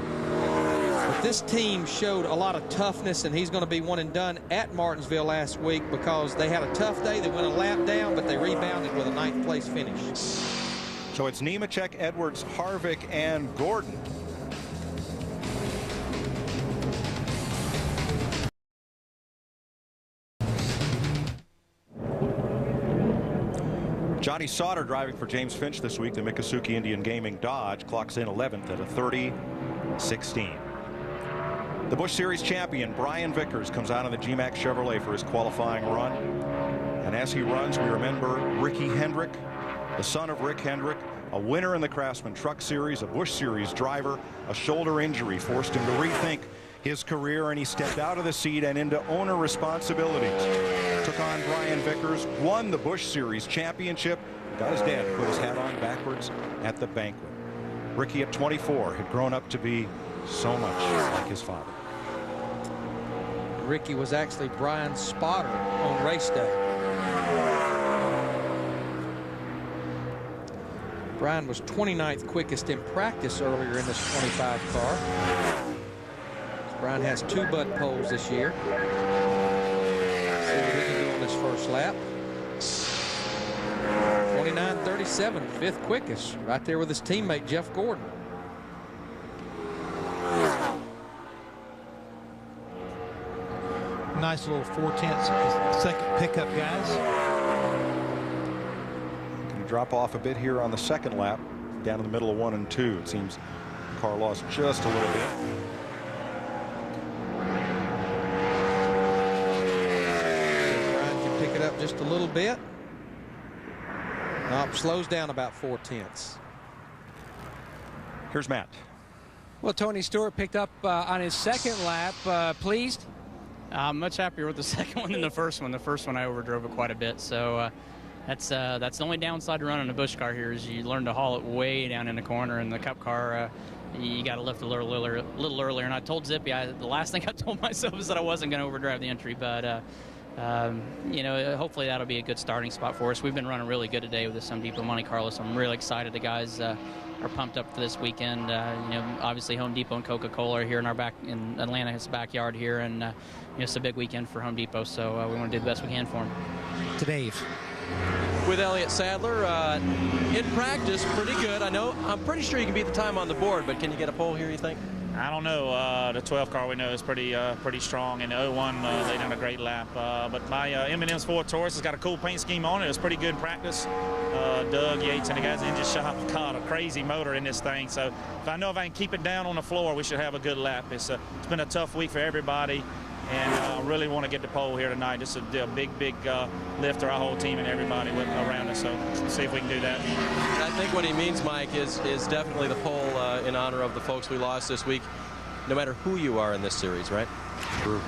But this team showed a lot of toughness, and he's going to be one and done at Martinsville last week because they had a tough day. They went a lap down, but they rebounded with a 9th place finish.
So it's Nemechek, Edwards, Harvick, and Gordon. Johnny Sauter driving for James Finch this week. The Miccosukee Indian Gaming Dodge clocks in 11th at a 30.16. The Busch Series champion Brian Vickers comes out on the GMAC Chevrolet for his qualifying run. And as he runs, we remember Ricky Hendrick, the son of Rick Hendrick, a winner in the Craftsman Truck Series, a Busch Series driver. A shoulder injury forced him to rethink his career, and he stepped out of the seat and into owner responsibilities. Took on Brian Vickers, won the Busch Series championship, got his dad to put his hat on backwards at the banquet. Ricky at 24 had grown up to be so much like his father.
Ricky was actually Brian's spotter on race day. Brian was 29th quickest in practice earlier in this 25 car. Brian has 2 Bud poles this year. See what he can do on this first lap. 29.37, 5th quickest, right there with his teammate Jeff Gordon.
Nice little 4/10 second pickup, guys.
Going to drop off a bit here on the second lap, down in the middle of 1 and 2. It seems the car lost just a little bit.
Brian can pick it up just a little bit. Nope, slows down about 4/10.
Here's Matt.
Well, Tony Stewart picked up on his second lap. Pleased?
I'm much happier with the second one than the first one. The first one I overdrove it quite a bit, so that's the only downside to running a Busch car here is you learn to haul it way down in the corner, and the Cup car you got to lift a little earlier. And I told Zippy, the last thing I told myself is that I wasn't going to overdrive the entry. But, you know, hopefully that'll be a good starting spot for us. We've been running really good today with this Home Depot Monte Carlo, so I'm really excited. The guys are pumped up for this weekend. You know, obviously Home Depot and Coca-Cola are here in Atlanta's backyard here, and you know, it's a big weekend for Home Depot, so we want to do the best we can for them.
To Dave.
With Elliott Sadler, in practice, pretty good. I'm pretty sure you can beat the time on the board, but can you get a pole here, you think?
I don't know. The 12 car we know is pretty strong, and the 01 they done a great lap. But my M&M's Ford Taurus has got a cool paint scheme on it. It's pretty good in practice. Doug Yates and the guys in the engine shop got a crazy motor in this thing. So if I can keep it down on the floor, we should have a good lap. It's been a tough week for everybody, and I really want to get the pole here tonight. This is a big lift for our whole team and everybody around us. So let's see if we can do that.
And I think what he means, Mike, is definitely the pole in honor of the folks we lost this week, no matter who you are in this series, right?
True.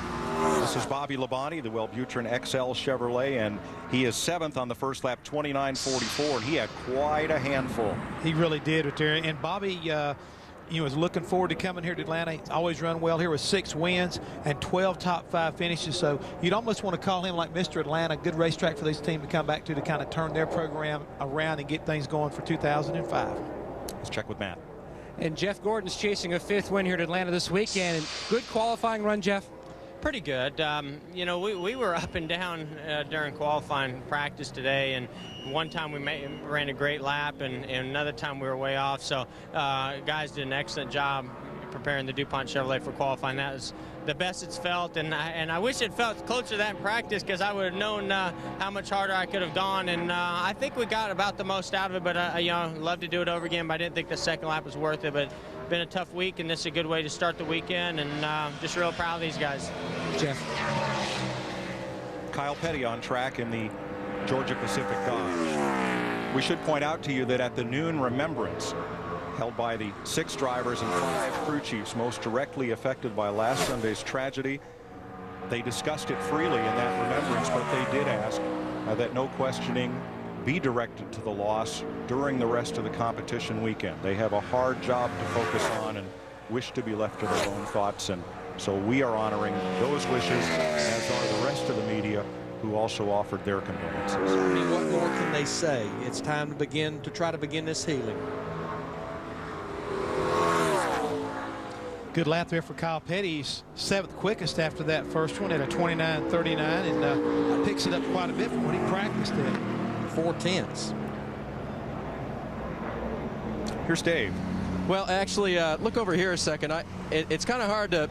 This is Bobby Labonte, the Wellbutrin XL Chevrolet, and he is 7th on the first lap, 29.44, and he had quite a handful.
He really did right there. And Bobby, you know, is looking forward to coming here to Atlanta. He's always run well here with 6 wins and 12 top 5 finishes. So you'd almost want to call him like Mr. Atlanta. Good racetrack for this team to come back to kind of turn their program around and get things going for 2005.
Let's check with Matt.
And Jeff Gordon's chasing a 5th win here at Atlanta this weekend. Good qualifying run, Jeff.
Pretty good. You know, we were up and down during qualifying practice today, and one time we ran a great lap, and another time we were way off. So guys did an excellent job preparing the DuPont Chevrolet for qualifying. That was the best it's felt, and I wish it felt closer to that in practice, because I would have known how much harder I could have gone, and I think we got about the most out of it. But you know, love to do it over again, but I didn't think the second lap was worth it. But been a tough week, and this is a good way to start the weekend, and just real proud of these guys.
Jeff.
Kyle Petty on track in the Georgia Pacific Dodge. We should point out to you that at the noon remembrance held by the 6 drivers and 5 crew chiefs most directly affected by last Sunday's tragedy, they discussed it freely in that remembrance, but they did ask that no questioning be directed to the loss during the rest of the competition weekend. They have a hard job to focus on and wish to be left to their own thoughts, and so we are honoring those wishes, as are the rest of the media who also offered their condolences.
I mean, what more can they say? It's time to try to begin this healing.
Good lap there for Kyle Petty. He's 7th quickest after that first one at a 29.39, and picks it up quite a bit from when he practiced it.
4/10.
Here's Dave.
Well, actually, look over here a second. It's kind of hard to...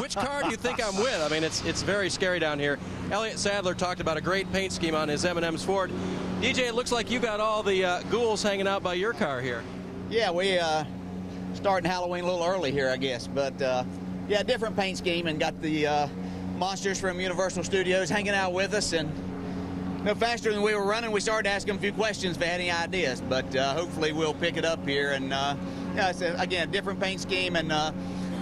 Which car do you think I'm with? I mean, it's very scary down here. Elliott Sadler talked about a great paint scheme on his M&M's Ford. DJ, it looks like you got all the ghouls hanging out by your car here.
Yeah, we starting Halloween a little early here, I guess. But, yeah, different paint scheme, and got the monsters from Universal Studios hanging out with us. And no faster than we were running, we started asking them a few questions if they had any ideas. But hopefully we'll pick it up here. And, yeah, it's, again, different paint scheme, and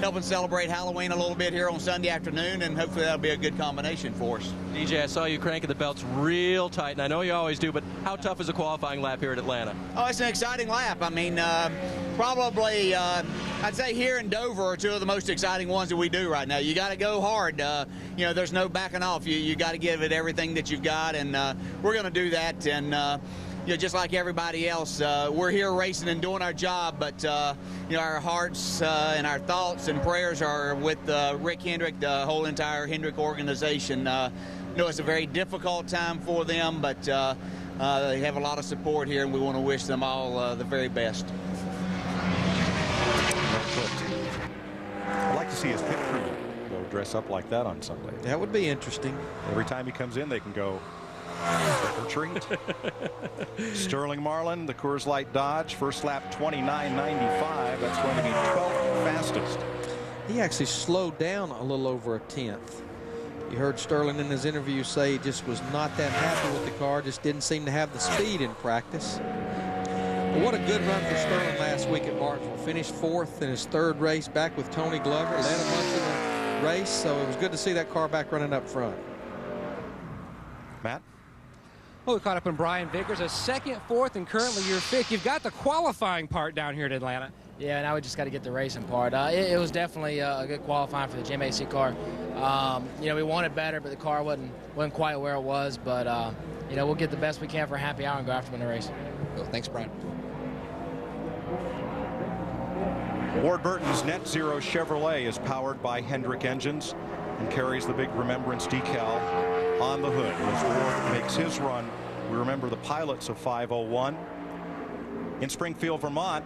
helping celebrate Halloween a little bit here on Sunday afternoon, and hopefully that'll be a good combination for us.
DJ, I saw you cranking the belts real tight, and I know you always do, but how tough is a qualifying lap here at Atlanta?
Oh, it's an exciting lap. I mean, probably, I'd say here in Dover are 2 of the most exciting ones that we do right now. You got to go hard. You know, there's no backing off. You got to give it everything that you've got, and we're going to do that. And you know, just like everybody else, we're here racing and doing our job, but you know, our hearts and our thoughts and prayers are with Rick Hendrick, the whole entire Hendrick organization. You know, it's a very difficult time for them, but they have a lot of support here, and we want to wish them all the very best.
I'd like to see his pit crew go dress up like that on Sunday.
That would be interesting.
Every time he comes in, they can go trick or treat. Sterling Marlin, the Coors Light Dodge, first lap 29.95. That's going to be 12th fastest.
He actually slowed down a little over a 10th. You heard Sterling in his interview say he just was not that happy with the car, just didn't seem to have the speed in practice. But what a good run for Sterling last week at Martinsville. Finished 4th in his 3rd race back with Tony Glover, led a bunch in the race, so it was good to see that car back running up front.
Matt?
Well, we caught up on Brian Vickers, a 2nd, 4th, and currently your 5th. You've got the qualifying part down here at Atlanta. Yeah, now we just got to get the racing part. It was definitely a good qualifying for the GMAC car. You know, we wanted better, but the car wasn't quite where it was. But you know, we'll get the best we can for a happy hour and go after them in the race.
Well, thanks, Brian.
Ward Burton's Net Zero Chevrolet is powered by Hendrick engines and carries the big remembrance decal on the hood. As Ward makes his run, we remember the pilots of 501. In Springfield, Vermont,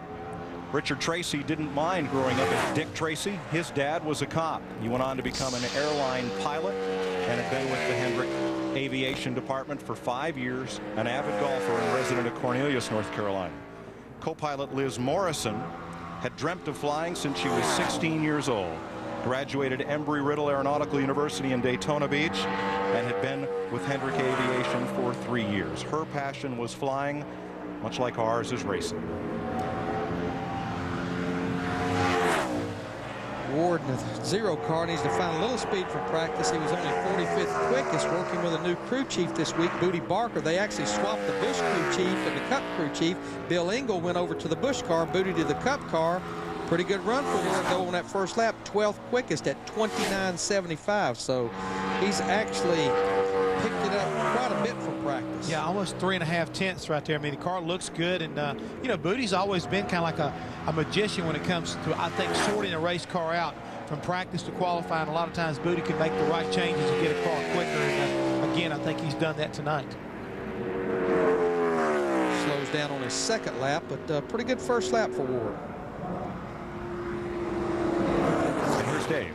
Richard Tracy didn't mind growing up as Dick Tracy. His dad was a cop. He went on to become an airline pilot and had been with the Hendrick Aviation Department for 5 years, an avid golfer and resident of Cornelius, North Carolina. Co-pilot Liz Morrison had dreamt of flying since she was 16 years old. Graduated Embry-Riddle Aeronautical University in Daytona Beach and had been with Hendrick Aviation for 3 years. Her passion was flying, much like ours is racing.
Ward in the zero car needs to find a little speed from practice. He was only 45th quickest, working with a new crew chief this week, Booty Barker. They actually swapped the Busch crew chief and the Cup crew chief. Bill Engel went over to the Busch car, Booty to the Cup car. Pretty good run for Ward though on that first lap, 12th quickest at 29.75. So he's actually picked it up quite a bit from practice.
Yeah, almost 3.5 tenths right there. I mean, the car looks good, and you know, Booty's always been kind of like a magician when it comes to, I think, sorting a race car out from practice to qualifying. A lot of times Booty can make the right changes and get a car quicker, and again, I think he's done that tonight.
Slows down on his second lap, but pretty good first lap for Ward.
And here's Dave.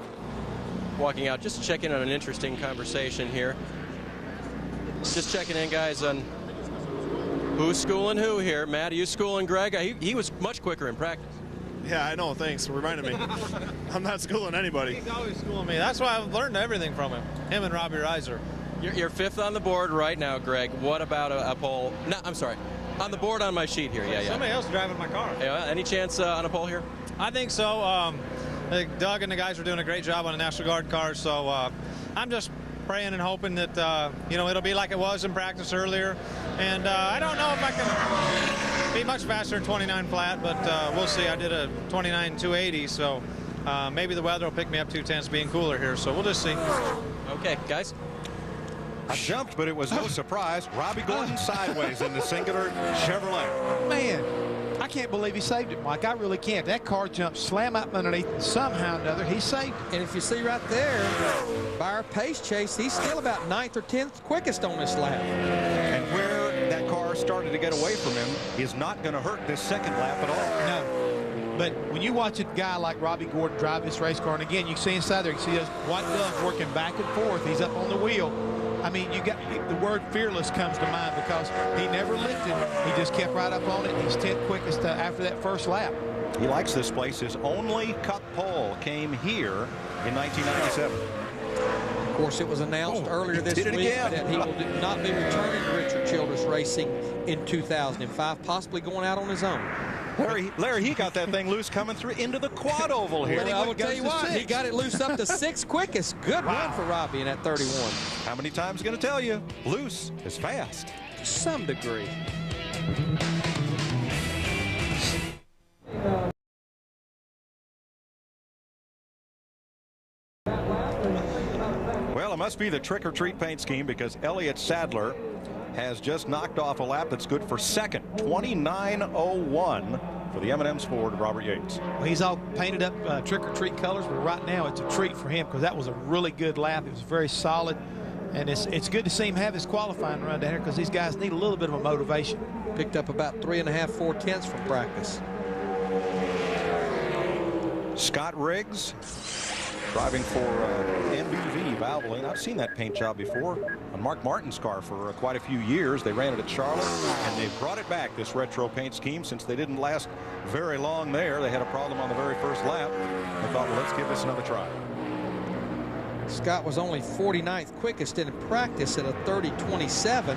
Walking out just to check in on an interesting conversation here. Just checking in, guys, on who's schooling who here. Matt, are you schooling Greg? He was much quicker in practice.
Yeah, I know. Thanks for reminding me. I'm not schooling anybody.
He's always schooling me. That's why I've learned everything from him. Him and Robbie Reiser.
You're fifth on the board right now, Greg. What about a pole? No, I'm sorry. On the board on my sheet here. Yeah.
Somebody else driving my car.
Yeah. Any chance on a pole here?
I think so. I think Doug and the guys are doing a great job on the National Guard cars. So I'm just praying and hoping that you know, it'll be like it was in practice earlier. And I don't know if I can be much faster than 29 flat, but we'll see. I did a 29.280, so maybe the weather will pick me up 2 tenths being cooler here. So we'll just see.
Okay, guys.
I jumped, but it was no surprise. Robbie Gordon sideways in the singular Chevrolet.
Man, I can't believe he saved it, Mike. I really can't. That car jumped slam up underneath, and somehow or another he saved it.
And if you see right there, by our pace chase, he's still about 9th or 10th quickest on this lap.
And where that car started to get away from him is not going to hurt this second lap at all.
No. But when you watch a guy like Robbie Gordon drive this race car, and again, you see inside there, you see those white gloves working back and forth. He's up on the wheel. I mean, you got the word fearless comes to mind because he never lifted. He just kept right up on it. He's 10th quickest after that first lap.
He likes this place. His only Cup pole came here in 1997.
Of course, it was announced earlier this week that he will not be returning to Richard Childress Racing in 2005, possibly going out on his own.
Larry, he got that thing loose coming through into the quad oval here.
Well, I will tell you what, he got it loose up to 6th quickest. Good run for Robbie in that 31.
How many times going to tell you? Loose is fast.
To some degree.
Well, it must be the trick-or-treat paint scheme because Elliott Sadler has just knocked off a lap that's good for second. 29.01 for the M&M's Ford, Robert Yates.
Well, he's all painted up trick-or-treat colors, but right now it's a treat for him because that was a really good lap. It was very solid, and it's good to see him have his qualifying run down here because these guys need a little bit of a motivation.
Picked up about 3.5, 4 tenths from practice.
Scott Riggs driving for MBV Valvoline. I've seen that paint job before on Mark Martin's car for quite a few years. They ran it at Charlotte, and they've brought it back, this retro paint scheme, since they didn't last very long there. They had a problem on the very first lap. They thought, well, let's give this another try.
Scott was only 49th quickest in practice at a 30.27.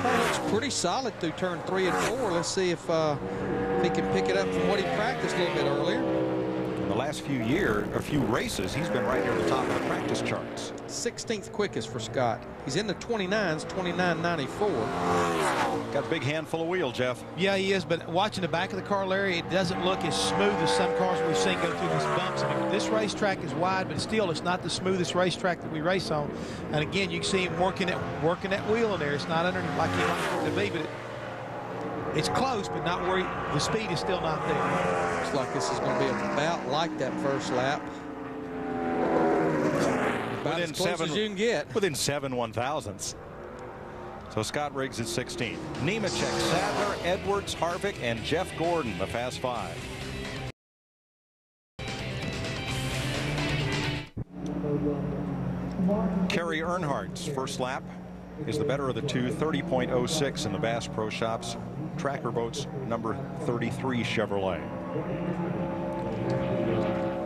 Looks pretty solid through turn 3 and 4. Let's see if he can pick it up from what he practiced a little bit earlier.
In the last few races, he's been right near the top of the practice charts.
16th quickest for Scott. He's in the 29s, 29.94.
Got a big handful of wheel, Jeff.
Yeah, he is, but watching the back of the car, Larry, it doesn't look as smooth as some cars we've seen go through these bumps. I mean, this racetrack is wide, but still, it's not the smoothest racetrack that we race on. And again, you can see him working that wheel in there. It's not underneath like he wants it to be, but it's close, but not where the speed is still not there.
Looks like this is going to be about like that first lap. About as close as you can get.
Within 7 1/1000ths. So Scott Riggs is 16th. Nemechek, Sadler, Edwards, Harvick, and Jeff Gordon, the Fast Five. Kerry Earnhardt's first lap is the better of the two, 30.06 in the Bass Pro Shops. Tracker Boats number 33 Chevrolet.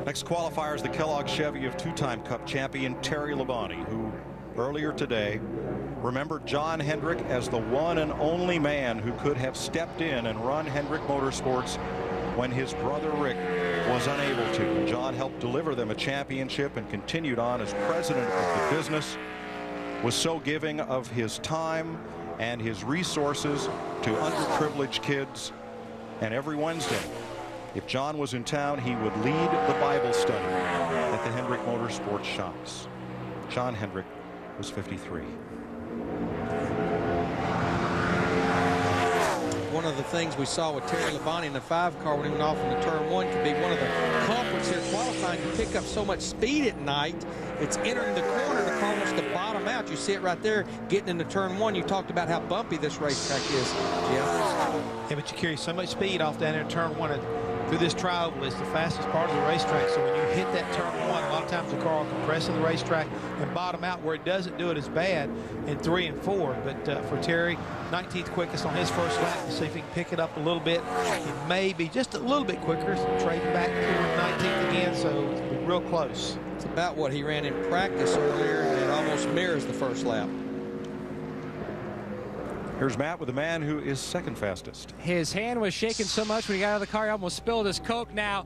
Next qualifier is the Kellogg Chevy of two-time Cup champion Terry Labonte, who earlier today remembered John Hendrick as the one and only man who could have stepped in and run Hendrick Motorsports when his brother Rick was unable to. John helped deliver them a championship and continued on as president of the business, was so giving of his time and his resources to underprivileged kids. And every Wednesday, if John was in town, he would lead the Bible study at the Hendrick Motorsports shops. John Hendrick was 53.
One of the things we saw with Terry Labonte in the 5 car when he went off into turn 1 could be one of the culprits here qualifying to pick up so much speed at night. It's entering the corner, the car wants to bottom out. You see it right there getting into turn 1. You talked about how bumpy this racetrack is, Jeff.
Yeah, but you carry so much speed off down there in turn 1 and through this tri-oval. It's the fastest part of the racetrack. So when you hit that turn 1, a lot of times the car will compress in the racetrack and bottom out. Where it doesn't do it as bad in 3 and 4. But for Terry, 19th quickest on his first lap. To see if he can pick it up a little bit. It may be just a little bit quicker. So trading back to 19th again. So it's real close.
It's about what he ran in practice earlier, and it almost mirrors the first lap.
Here's Matt with the man who is second fastest.
His hand was shaking so much when he got out of the car, he almost spilled his Coke. Now,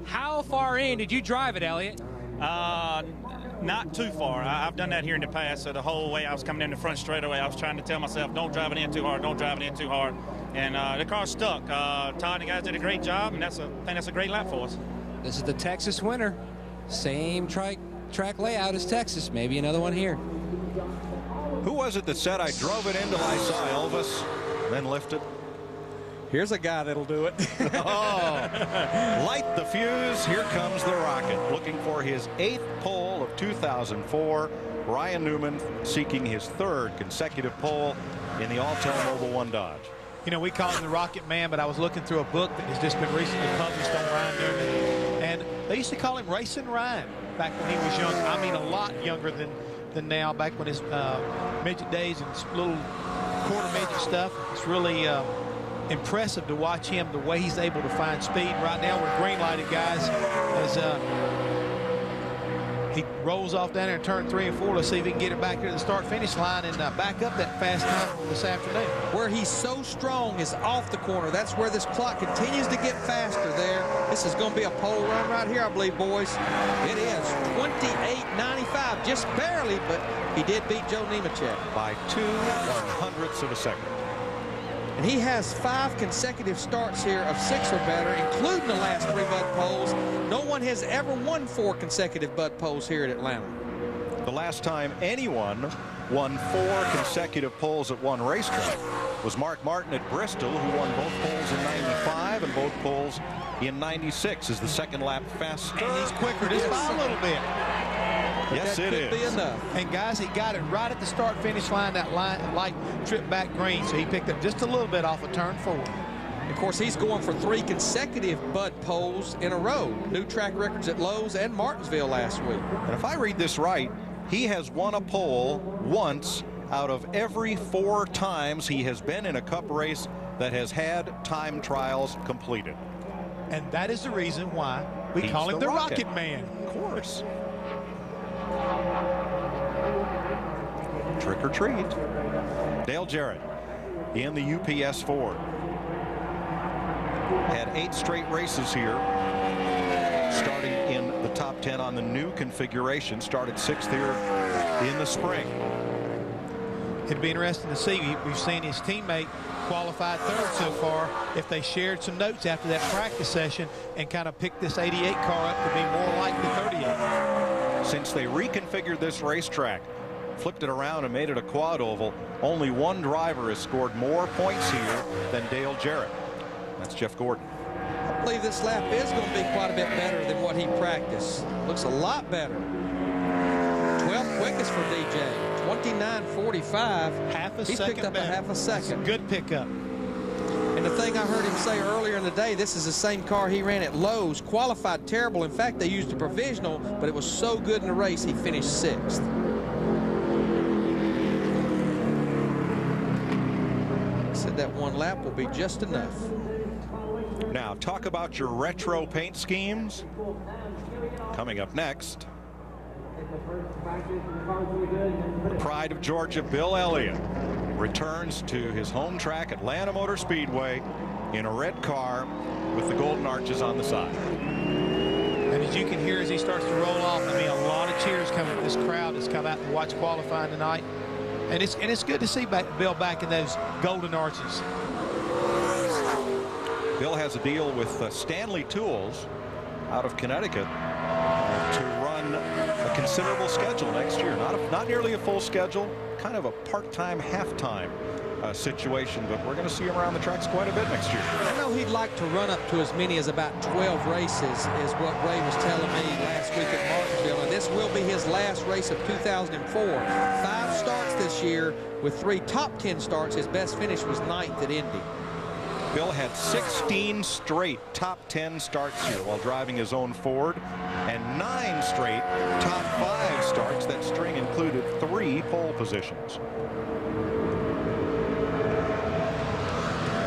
how far in did you drive it, Elliott?
Not too far. I've done that here in the past. So the whole way I was coming in the front straightaway, I was trying to tell myself, don't drive it in too hard, don't drive it in too hard. And the car stuck. Todd and the guys did a great job, and I think that's a great lap for us.
This is the Texas winner. Same track layout as Texas. Maybe another one here.
Who was it that said I drove it in till I saw Elvis, then lifted?
Here's a guy that'll do it.
Oh, light the fuse. Here comes the rocket. Looking for his 8th pole of 2004. Ryan Newman seeking his 3rd consecutive pole in the Alltel Mobile 1 Dodge.
You know, we call him the Rocket Man, but I was looking through a book that has just been recently published on Ryan Newman. And they used to call him Racing Ryan back when he was young. I mean, a lot younger than now, back when his midget days and little quarter midget stuff. It's really impressive to watch him, the way he's able to find speed. Right now we're green lighted, guys, as he rolls off down there in turn 3 and 4. Let's see if he can get it back here to the start finish line and back up that fast time this afternoon.
Where he's so strong is off the corner. That's where this clock continues to get faster there. This is going to be a pole run right here, I believe, boys. It is 28.95, just barely, but he did beat Joe Nemechek
by 0.02 of a second.
And he has 5 consecutive starts here of 6 or better, including the last 3 Bud Poles. No one has ever won 4 consecutive Bud Poles here at Atlanta.
The last time anyone won 4 consecutive poles at one racetrack was Mark Martin at Bristol, who won both poles in '95 and both poles in '96. Is the second lap faster?
And he's quicker just by a little bit.
Yes, it is.
And guys, he got it right at the start finish line, that light trip back green, so he picked up just a little bit off of turn 4.
Of course, he's going for 3 consecutive Bud Poles in a row. New track records at Lowe's and Martinsville last week.
And if I read this right, he has won a pole once out of every 4 times he has been in a Cup race that has had time trials completed.
And that is the reason why we call him the Rocket Man.
Of course. Trick or treat. Dale Jarrett in the UPS Ford. Had 8 straight races here. starting in the top 10 on the new configuration. Started 6th here in the spring.
It'd be interesting to see. We've seen his teammate qualified 3rd so far. If they shared some notes after that practice session and kind of picked this 88 car up to be more like the 38.
Since they reconfigured this racetrack, flipped it around and made it a quad oval, only one driver has scored more points here than Dale Jarrett. That's Jeff Gordon.
I believe this lap is going to be quite a bit better than what he practiced. Looks a lot better. 12th quickest for DJ. 29.45.
Half a
He
second
picked up
better.
a half a second.
Good pickup.
And the thing I heard him say earlier in the day, this is the same car he ran at Lowe's. Qualified terrible. In fact, they used a provisional, but it was so good in the race, he finished 6th. Said that one lap will be just enough.
Now, talk about your retro paint schemes. Coming up next, the pride of Georgia, Bill Elliott, returns to his home track, Atlanta Motor Speedway, in a red car with the golden arches on the side.
And as you can hear as he starts to roll off, I mean, a lot of cheers coming from this crowd that's come out to watch qualifying tonight. And it's good to see Bill back in those golden arches.
Bill has a deal with Stanley Tools out of Connecticut to run a considerable schedule next year. Not nearly a full schedule, kind of a part-time, half-time situation, but we're going to see him around the tracks quite a bit next year.
I know he'd like to run up to as many as about 12 races, is what Ray was telling me last week at Martinsville, and this will be his last race of 2004. 5 starts this year with 3 top 10 starts. His best finish was 9th at Indy.
Bill had 16 straight top 10 starts here while driving his own Ford, and 9 straight top 5 starts. That string included 3 pole positions.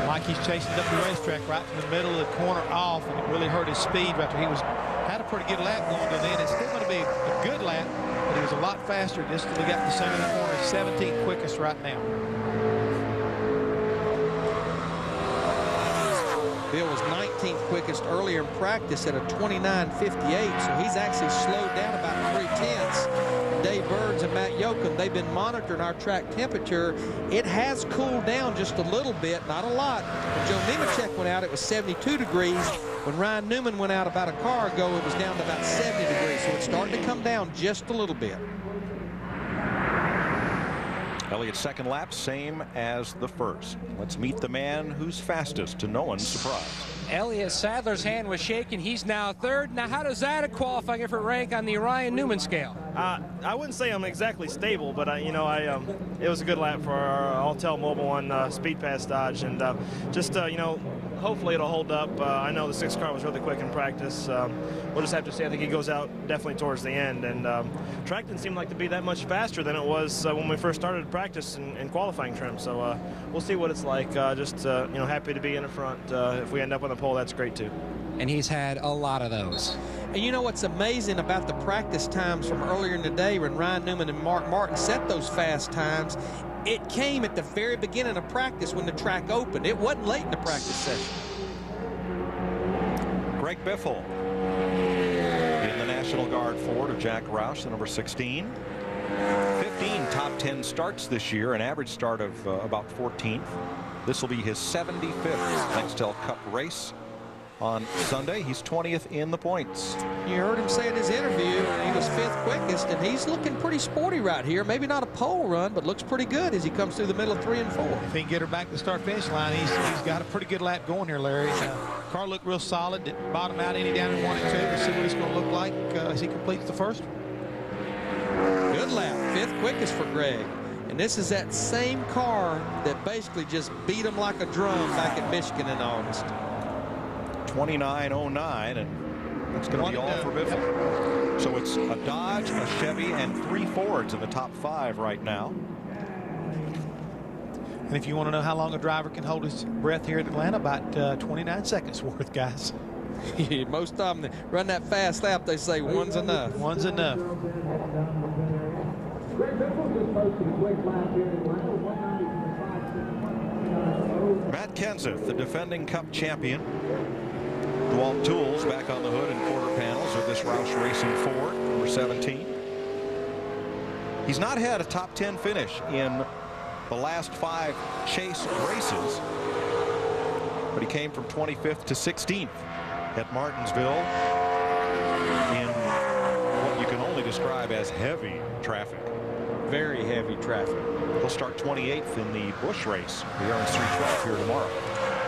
Mikey's chasing up the racetrack right from the middle of the corner off, and it really hurt his speed right there. He had a pretty good lap going to then. It's still going to be a good lap, but he was a lot faster just till he got to the center of the corner. 17th quickest right now.
Bill was 19th quickest earlier in practice at a 29.58, so he's actually slowed down about 3/10. Dave Burns and Matt Yoakum, they've been monitoring our track temperature. It has cooled down just a little bit, not a lot. When Joe Nemechek went out, it was 72 degrees. When Ryan Newman went out about a car ago, it was down to about 70 degrees, so it's starting to come down just a little bit.
Elliott's second lap, same as the first. Let's meet the man who's fastest, to no one's surprise.
Elliott Sadler's hand was shaking. He's now 3rd. Now, how does that qualifying effort rank on the Ryan Newman scale?
I wouldn't say I'm exactly stable, but it was a good lap for our Altel Mobile One Speed Pass Dodge, and hopefully it'll hold up. I know the 6th car was really quick in practice. We'll just have to see. I think he goes out definitely towards the end, and track didn't seem like to be that much faster than it was when we first started practice and qualifying trim. So we'll see what it's like. Happy to be in the front. If we end up on the pole, that's great too.
And he's had a lot of those.
And you know what's amazing about the practice times from earlier in the day when Ryan Newman and Mark Martin set those fast times? It came at the very beginning of practice when the track opened. It wasn't late in the practice session.
Greg Biffle in the National Guard Ford of Jack Roush, the number 16. 15 top 10 starts this year, an average start of about 14th. This will be his 75th Nextel Cup race on Sunday. He's 20th in the points.
You heard him say in his interview he was 5th quickest, and he's looking pretty sporty right here. Maybe not a pole run, but looks pretty good as he comes through the middle of 3 and 4.
If he can get her back to the start-finish line, he's got a pretty good lap going here, Larry. Car looked real solid. Didn't bottom out any down in 1 and 2. We'll see what it's going to look like as he completes the first one.
Good lap, 5th quickest for Greg. And this is that same car that basically just beat him like a drum back at Michigan in August.
29.09, and that's going to be all for Biffle. So it's a Dodge, a Chevy, and 3 Fords in the top 5 right now.
And if you want to know how long a driver can hold his breath here at Atlanta, about 29 seconds worth, guys.
Most of them that run that fast lap, they say one's enough.
One's enough.
Matt Kenseth, the defending Cup champion. DeWalt Tools back on the hood and quarter panels, this Roush Racing Ford, number 17. He's not had a top 10 finish in the last 5 chase races, but he came from 25th to 16th at Martinsville in what you can only describe as heavy traffic.
Very heavy traffic.
He'll start 28th in the Busch race. The Aaron's 312 here tomorrow.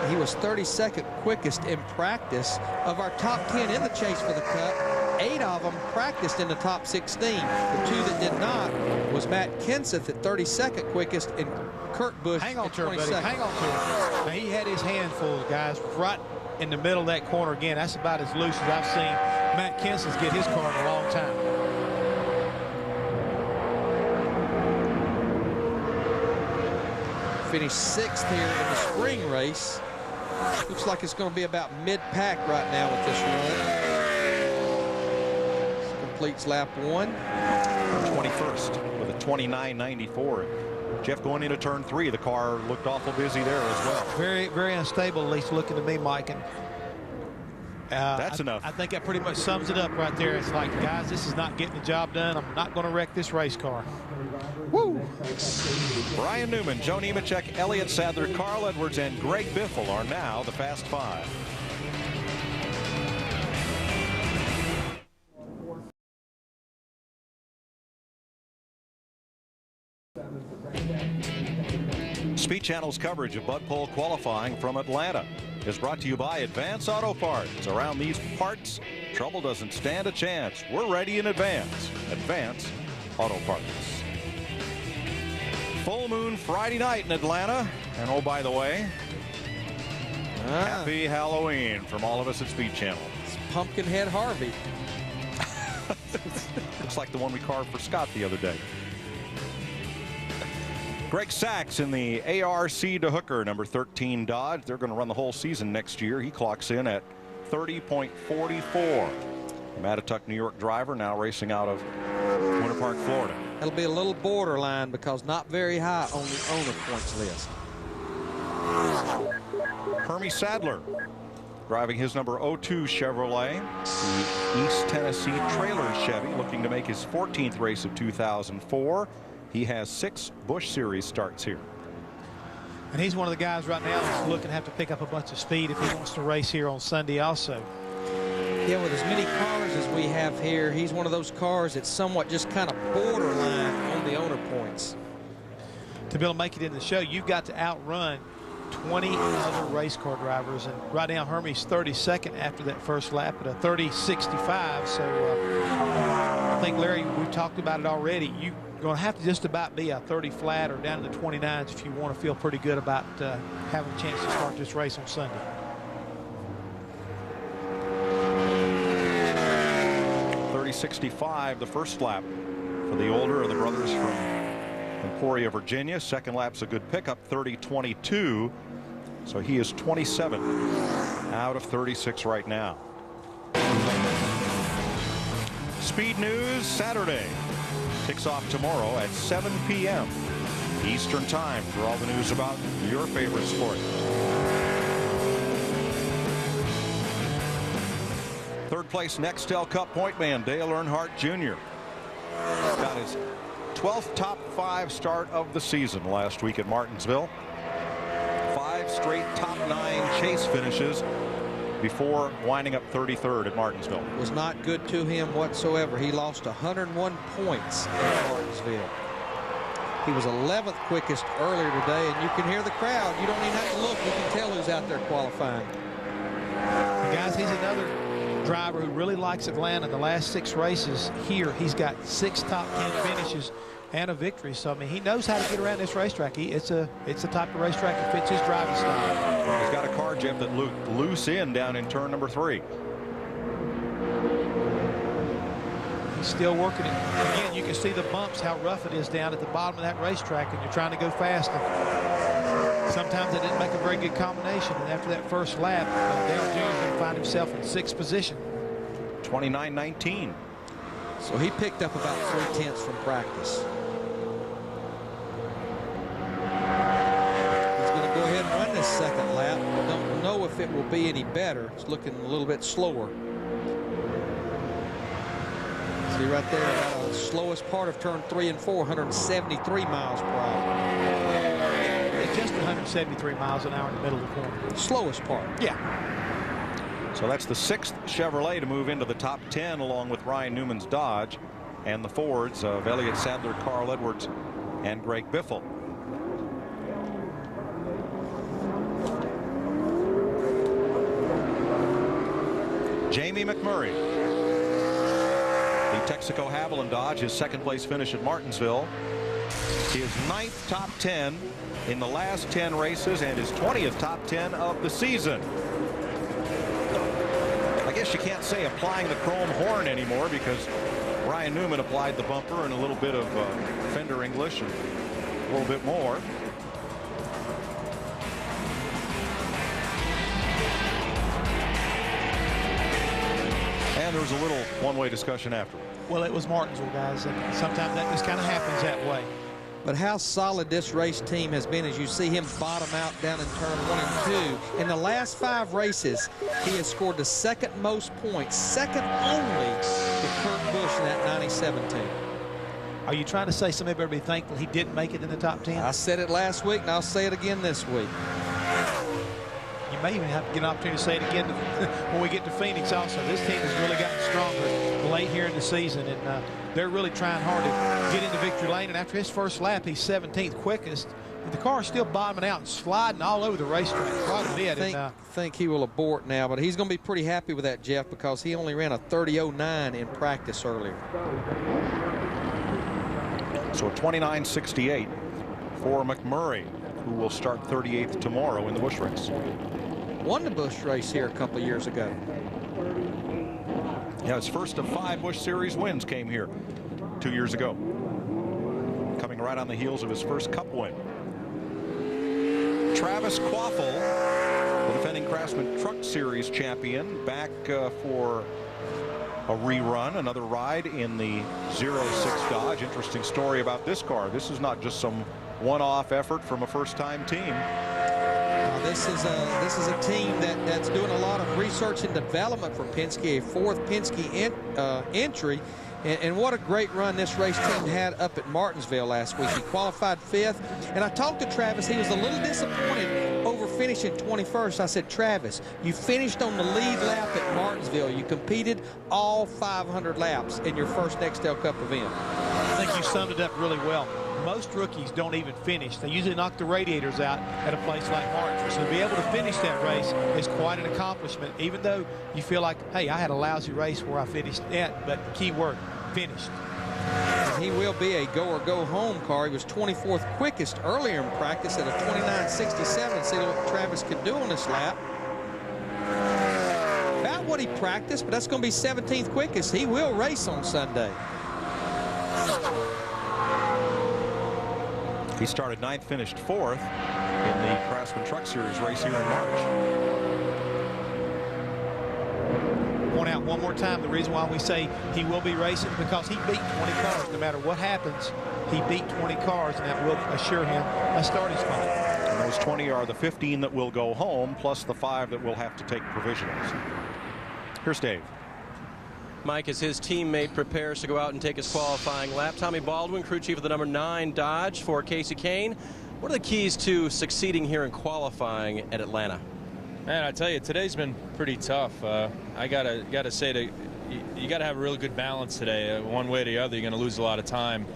He was 32nd quickest in practice. Of our top 10 in the chase for the Cup, 8 of them practiced in the top 16. The 2 that did not was Matt Kenseth at 32nd quickest and Kurt Busch
Hang on
at
to her,
22nd.
buddy. Hang on to her. Now, he had his handfuls, guys, right in the middle of that corner again. That's about as loose as I've seen Matt Kenseth get his car in a long time.
Finished 6th here in the spring race. Looks like it's going to be about mid-pack right now with this run. This completes lap 1.
21st with a 29.94. Jeff, going into turn 3, the car looked awful busy there as well.
Very, very unstable, at least looking to me, Mike. And
that's enough.
I think that pretty much sums it up right there. It's like, guys, this is not getting the job done. I'm not going to wreck this race car. Woo!
Brian Newman, Joe Nemechek, Elliott Sadler, Carl Edwards, and Greg Biffle are now the Fast 5. Speed Channel's coverage of Bud Pole qualifying from Atlanta is brought to you by Advance Auto Parts. Around these parts, trouble doesn't stand a chance. We're ready in advance. Advance Auto Parts. Full moon Friday night in Atlanta. And oh, by the way, happy Halloween from all of us at Speed Channel.
It's Pumpkinhead Harvey.
Looks like the one we carved for Scott the other day. Greg Sachs in the ARC DeHooker number 13 Dodge. They're going to run the whole season next year. He clocks in at 30.44. Mattatuck, New York driver, now racing out of Winter Park, Florida.
It'll be a little borderline because not very high on the owner points list.
Hermie Sadler driving his number 02 Chevrolet, the East Tennessee Trailer Chevy, looking to make his 14th race of 2004. He has 6 Busch Series starts here.
And he's one of the guys right now that's looking to have to pick up a bunch of speed if he wants to race here on Sunday also.
Yeah, with as many cars as we have here, he's one of those cars that's somewhat just kind of borderline on the owner points.
To be able to make it in the show, you've got to outrun 20 other race car drivers. And right now, Hermie's 32nd after that first lap at a 30.65. So I think, Larry, we've talked about it already. You're going to have to just about be a 30 flat or down in the 29s if you want to feel pretty good about having a chance to start this race on Sunday.
30.65 the first lap for the older of the brothers from Emporia, Virginia. Second lap's a good pickup, 30.22. So he is 27 out of 36 right now. Speed News Saturday kicks off tomorrow at 7 p.m. Eastern Time for all the news about your favorite sport. Third place Nextel Cup point man Dale Earnhardt Jr. got his 12th top 5 start of the season last week at Martinsville. 5 straight top 9 chase finishes before winding up 33rd at Martinsville.
Was not good to him whatsoever. He lost 101 points at Martinsville. He was 11th quickest earlier today, and you can hear the crowd. You don't even have to look. You can tell who's out there qualifying.
And guys, he's another driver who really likes Atlanta. The last 6 races here, he's got 6 top 10 finishes and a victory. So I mean, he knows how to get around this racetrack. It's a type of racetrack that fits his driving style.
He's got a car, Jeff, that looked loose in down in turn number 3.
He's still working it. Again, you can see the bumps, how rough it is down at the bottom of that racetrack, and you're trying to go fast. And sometimes they didn't make a very good combination. And after that first lap, Dale Jr. is going to find himself in 6th position.
29.19.
So he picked up about 3/10 from practice. He's going to go ahead and run this second lap. Don't know if it will be any better. It's looking a little bit slower. See right there, about the slowest part of turn 3 and 4, 173 miles per hour.
It's just 173 miles an hour in the middle of the corner.
Slowest part.
Yeah.
So that's the 6th Chevrolet to move into the top 10, along with Ryan Newman's Dodge and the Fords of Elliott Sadler, Carl Edwards, and Greg Biffle. Jamie McMurray, the Texaco Haviland Dodge, his 2nd place finish at Martinsville, his 9th top 10 in the last 10 races, and his 20th top 10 of the season. I guess you can't say applying the chrome horn anymore, because Ryan Newman applied the bumper and a little bit of fender English and a little bit more. And there was a little one-way discussion afterward.
Well, it was Martinsville, guys, and sometimes that just kind of happens that way.
But how solid this race team has been as you see him bottom out down in turn 1 and 2. In the last 5 races, he has scored the 2nd most points, second only to Kurt Busch in that 97 team.
Are you trying to say somebody better be thankful he didn't make it in the top 10?
I said it last week, and I'll say it again this week.
You may even have to get an opportunity to say it again when we get to Phoenix also. This team has really gotten stronger late here in the season, and they're really trying hard to get into victory lane. And after his first lap, he's 17th quickest. But the car is still bottoming out and sliding all over the racetrack quite a bit.
I think he will abort now, but he's going to be pretty happy with that, Jeff, because he only ran a 30.09 in practice earlier.
So a 29.68 for McMurray, who will start 38th tomorrow in the Busch race.
Won the Busch race here a couple of years ago.
Yeah, his first of 5 Busch Series wins came here 2 years ago, coming right on the heels of his first Cup win. Travis Quaffle, the defending Craftsman Truck Series champion, back for a rerun, another ride in the 06 Dodge. Interesting story about this car. This is not just some one-off effort from a first-time team.
This is a team that's doing a lot of research and development for Penske, a 4th Penske entry. And what a great run this race team had up at Martinsville last week. He qualified 5th. And I talked to Travis. He was a little disappointed over finishing 21st. I said, Travis, you finished on the lead lap at Martinsville. You competed all 500 laps in your first Nextel Cup event.
I think you summed it up really well. Most rookies don't even finish. They usually knock the radiators out at a place like Martinsville. So to be able to finish that race is quite an accomplishment, even though you feel like, hey, I had a lousy race where I finished at, but key word, finished.
And he will be a go or go home car. He was 24th quickest earlier in practice at a 29.67. See what Travis could do on this lap. About what he practiced, but that's going to be 17th quickest. He will race on Sunday.
He started 9th, finished 4th in the Craftsman Truck Series race here in March.
Point out one more time the reason why we say he will be racing, because he beat 20 cars. No matter what happens, he beat 20 cars, and that will assure him a starting spot.
And those 20 are the 15 that will go home, plus the 5 that will have to take provisionals. Here's Dave.
Mike, as his teammate prepares to go out and take his qualifying lap, Tommy Baldwin, crew chief of the number 9 Dodge for Casey Kane. What are the keys to succeeding here in qualifying at Atlanta?
Man, I tell you, today's been pretty tough. I gotta say that you gotta have a really good balance today. One way or the other, you're gonna lose a lot of time.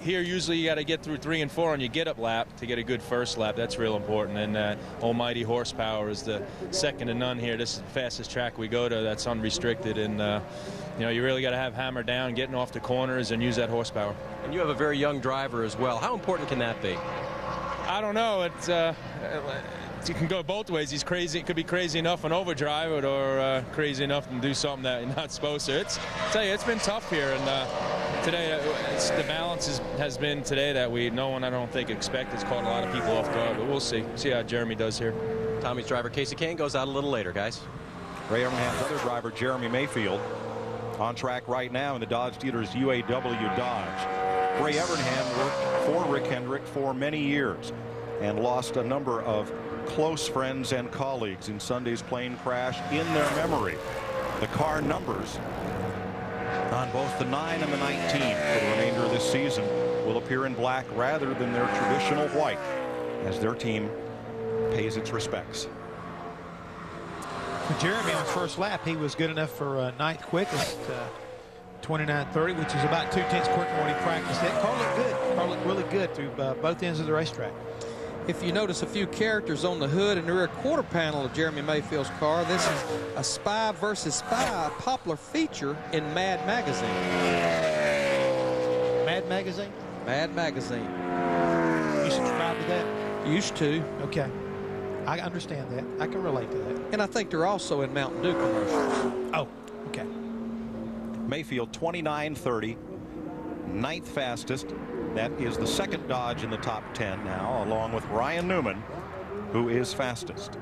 Here, usually you got to get through 3 and 4 on your get-up lap to get a good first lap. That's real important. And almighty horsepower is the second to none here. This is the fastest track we go to that's unrestricted. And, you know, you really got to have hammer down, getting off the corners, and use that horsepower.
And you have a very young driver as well. How important can that be?
I don't know. It can go both ways. He's crazy. It could be crazy enough and overdrive it, or crazy enough and do something that you're not supposed to. I tell you, it's been tough here, and today the balance has been today that no one, I don't think, expected. It's caught a lot of people off guard, but we'll see how Jeremy does here.
Tommy's driver Casey Kane goes out a little later, guys.
Ray Evernham's other driver, Jeremy Mayfield, on track right now in the Dodge dealer's UAW Dodge. Ray Evernham worked for Rick Hendrick for many years and lost a number of close friends and colleagues in Sunday's plane crash in their memory. The car numbers on both the 9 and the 19 for the remainder of this season will appear in black rather than their traditional white as their team pays its respects.
For Jeremy on his first lap, he was good enough for ninth quickest, 29:30, which is about 2/10 quicker than what he practiced. That car looked good. Car looked really good through both ends of the racetrack.
If you notice a few characters on the hood and the rear quarter panel of Jeremy Mayfield's car, this is a Spy versus Spy, a popular feature in Mad Magazine.
Mad Magazine?
Mad Magazine.
You subscribe to that?
Used to.
Okay. I understand that. I can relate to that.
And I think they're also in Mountain Dew commercials.
Oh, okay.
Mayfield 29:30, 9th fastest. That is the second Dodge in the top 10 now, along with Ryan Newman, who is fastest.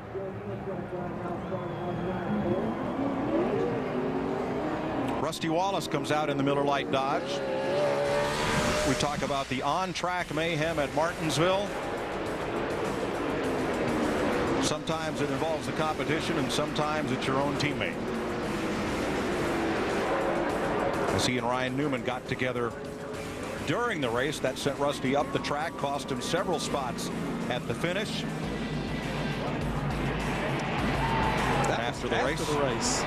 Rusty Wallace comes out in the Miller Lite Dodge. We talk about the on-track mayhem at Martinsville. Sometimes it involves the competition, and sometimes it's your own teammate. As he and Ryan Newman got together during the race, that sent Rusty up the track, cost him several spots at the finish. After the race,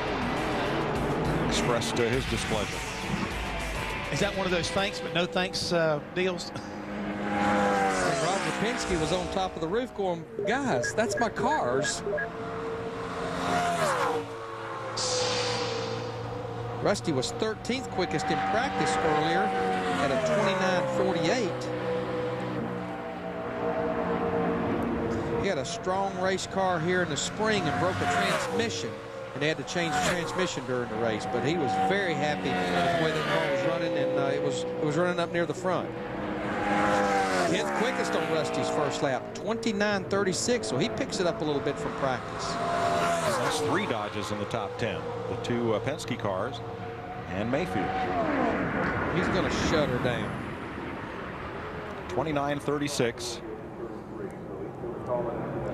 expressed his displeasure.
Is that one of those thanks but no thanks deals?
Roger Penske was on top of the roof going, guys, that's my cars. Rusty was 13th quickest in practice earlier at a 29:48. He had a strong race car here in the spring and broke a transmission, and they had to change the transmission during the race. But he was very happy with the way the car was running, and it was running up near the front. 10th quickest on Rusty's first lap, 29:36, so he picks it up a little bit from practice.
That's 3 Dodges in the top 10. The 2 Penske cars and Mayfield.
He's going to shut her down.
29:36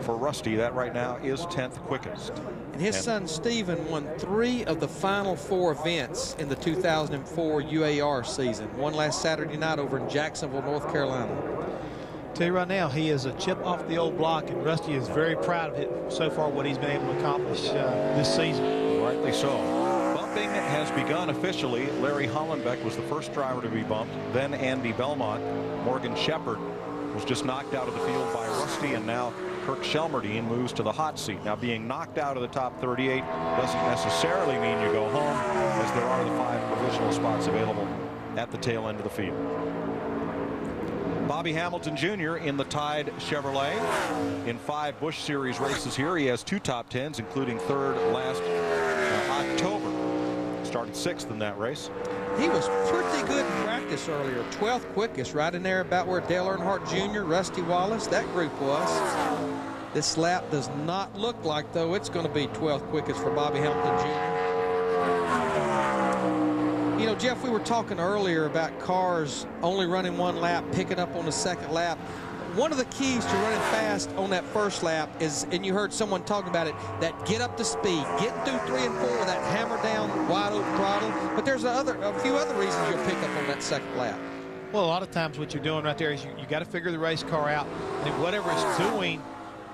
for Rusty. That right now is 10th quickest.
And his son Steven won 3 of the final 4 events in the 2004 UAR season. One last Saturday night over in Jacksonville, North Carolina.
Tell you right now, he is a chip off the old block, and Rusty is very proud of it so far, what he's been able to accomplish this season.
Rightly so. Bumping has begun officially. Larry Hollenbeck was the first driver to be bumped, then Andy Belmont. Morgan Shepherd was just knocked out of the field by Rusty, and now Kirk Shelmerdine moves to the hot seat. Now, being knocked out of the top 38 doesn't necessarily mean you go home, as there are the 5 provisional spots available at the tail end of the field. Bobby Hamilton Jr. in the Tide Chevrolet in 5 Busch Series races here. He has 2 top 10s, including 3rd last October. Started 6th in that race.
He was pretty good in practice earlier. 12th quickest, right in there about where Dale Earnhardt Jr., Rusty Wallace, that group was. This lap does not look like, though, it's going to be 12th quickest for Bobby Hamilton Jr. You know, Jeff, we were talking earlier about cars only running 1 lap, picking up on the 2nd lap. One of the keys to running fast on that first lap is, and you heard someone talking about it, that get up to speed, getting through 3 and 4 with that hammer down, wide open throttle. But there's a few other reasons you'll pick up on that 2nd lap.
Well, a lot of times what you're doing right there is you got to figure the race car out, and whatever it's doing,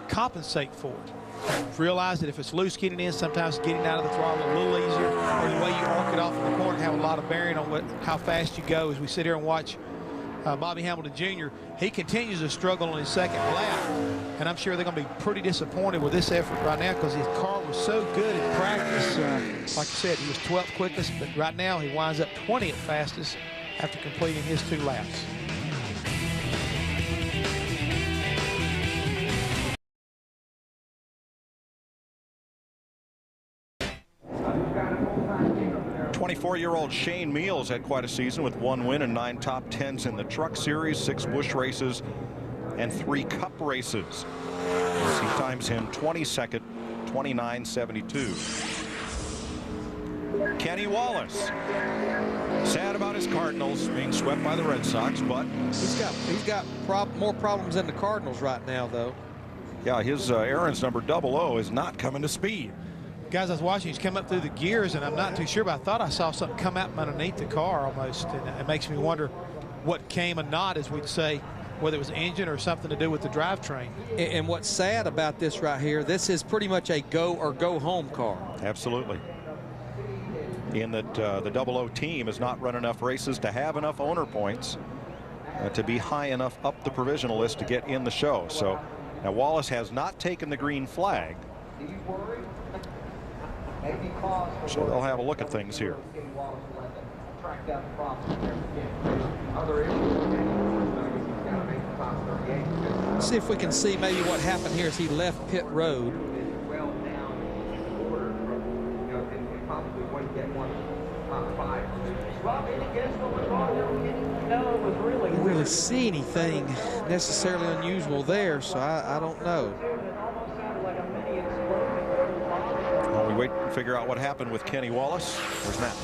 compensate for it. Realize that if it's loose getting in, sometimes getting out of the throttle a little easier, or the way you arc it off in the corner have a lot of bearing on how fast you go. As we sit here and watch Bobby Hamilton Jr., he continues to struggle on his 2nd lap, and I'm sure they're going to be pretty disappointed with this effort right now because his car was so good in practice. Like you said, he was 12th quickest, but right now he winds up 20th fastest after completing his 2 laps.
Four-year-old Shane Meals had quite a season with 1 win and 9 top 10s in the Truck Series, 6 Busch races, and 3 Cup races. As he times him 22nd, 29.72. Kenny Wallace, sad about his Cardinals being swept by the Red Sox, but
he's got more problems than the Cardinals right now, though.
Yeah, his Aaron's number 00 is not coming to speed.
Guys, I was watching, he's come up through the gears, and I'm not too sure, but I thought I saw something come out from underneath the car almost, and it makes me wonder what came and not, as we'd say, whether it was engine or something to do with the drivetrain.
And what's sad about this right here, this is pretty much a go or go home car.
Absolutely. In that the 00 team has not run enough races to have enough owner points to be high enough up the provisional list to get in the show. So now Wallace has not taken the green flag. So they'll have a look at things here.
Let's see if we can see maybe what happened here as he left pit road. Didn't really see anything necessarily unusual there, so I don't know.
While we wait and figure out what happened with Kenny Wallace, where's Matt?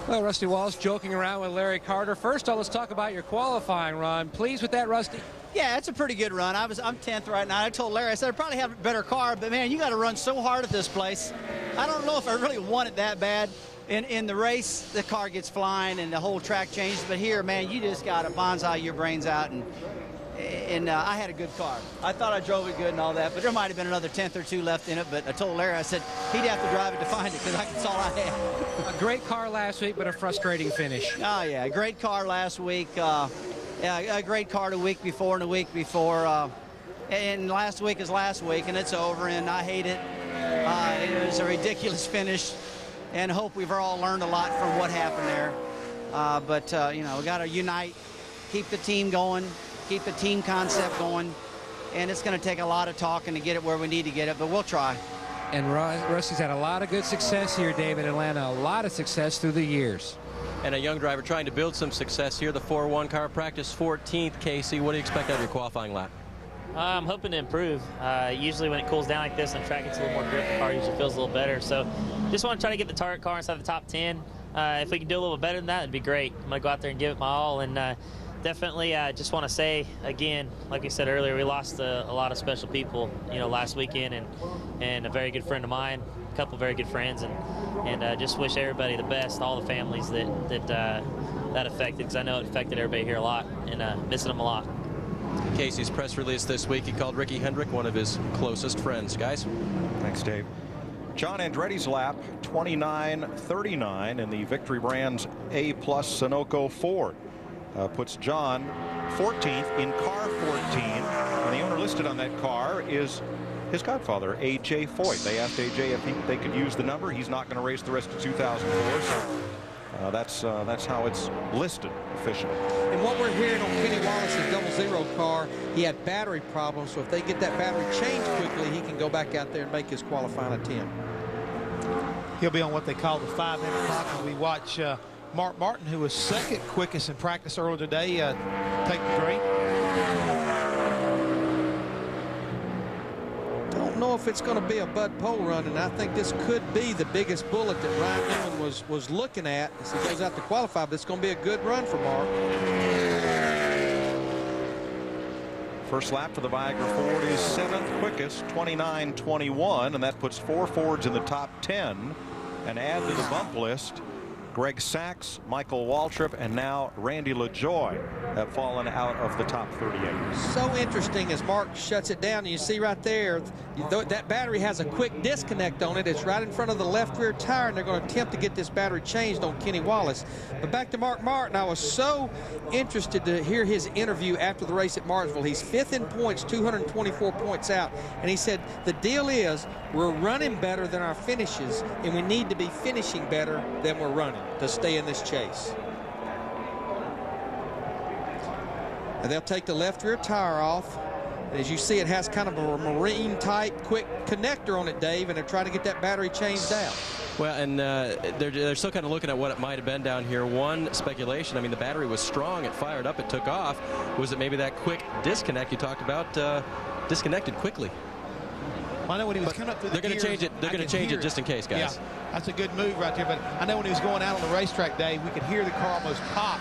Well, Rusty Wallace joking around with Larry Carter. First of all, let's talk about your qualifying run. Pleased with that, Rusty?
Yeah, it's a pretty good run. I'm 10th right now. I told Larry, I said, I probably have a better car, but man, you got to run so hard at this place. I don't know if I really want it that bad. In the race, the car gets flying and the whole track changes, but here, man, you just got to bonsai your brains out, and I had a good car. I thought I drove it good and all that, but there might have been another 10th or 2 left in it, but I told Larry, I said, he'd have to drive it to find it because that's all I had.
A great car last week, but a frustrating finish.
Oh, yeah, a great car last week. Yeah, a great car the week before and the week before. And last week is last week, and it's over, and I hate it. It was a ridiculous finish, and hope we've all learned a lot from what happened there. But you know, we got to unite, keep the team going, keep the team concept going, and it's going to take a lot of talking to get it where we need to get it, but we'll try.
And Rusty's had a lot of good success here, Dave, in Atlanta. A lot of success through the years.
And a young driver trying to build some success here. The 4-1 car practice 14th. Casey, what do you expect out of your qualifying lap?
I'm hoping to improve. Usually when it cools down like this and the track gets a little more grip, the car usually feels a little better. So just want to try to get the target car inside the top 10. If we can do a little better than that, it'd be great. I'm going to go out there and give it my all. And definitely just want to say, again, like we said earlier, we lost a lot of special people, you know, last weekend, and a very good friend of mine, a couple very good friends, and just wish everybody the best, all the families that affected, because I know it affected everybody here a lot, and missing them a lot.
Casey's press release this week, he called Ricky Hendrick one of his closest friends. Guys?
Thanks, Dave. John Andretti's lap, 29.39 in the Victory Brands A-Plus Sunoco Ford. Puts John 14th in car 14. And the owner listed on that car is his godfather, A.J. Foyt. They asked A.J. if they could use the number. He's not going to race the rest of 2004. So that's how it's listed officially.
And what we're hearing on Kenny Wallace's 00 car, he had battery problems. So if they get that battery changed quickly, he can go back out there and make his qualifying attempt.
He'll be on what they call the 5-minute clock, and we watch Mark Martin, who was second quickest in practice earlier today, take the green.
Don't know if it's going to be a Bud Pole run, and I think this could be the biggest bullet that Ryan Newman was looking at as he goes out to qualify, but it's going to be a good run for Mark.
First lap for the Viagra Ford is 7th quickest, 29.21, and that puts 4 Fords in the top 10. And add to the bump list, Greg Sachs, Michael Waltrip, and now Randy LaJoie have fallen out of the top 38.
So interesting as Mark shuts it down. And you see right there, that battery has a quick disconnect on it. It's right in front of the left rear tire, and they're going to attempt to get this battery changed on Kenny Wallace. But back to Mark Martin, I was so interested to hear his interview after the race at Martinsville. He's 5th in points, 224 points out. And he said, the deal is we're running better than our finishes, and we need to be finishing better than we're running to stay in this chase. And they'll take the left rear tire off. And as you see, it has kind of a marine type quick connector on it, Dave, and they're trying to get that battery changed out.
Well, and they're still kind of looking at what it might have been down here. One speculation, I mean, the battery was strong, it fired up, it took off. Was it maybe that quick disconnect you talked about disconnected quickly?
Well, I know when he was coming up through the
gears, they're going to change it. They're going to change it just in case, guys.
Yeah, that's a good move right there. But I know when he was going out on the racetrack, Dave, we could hear the car almost pop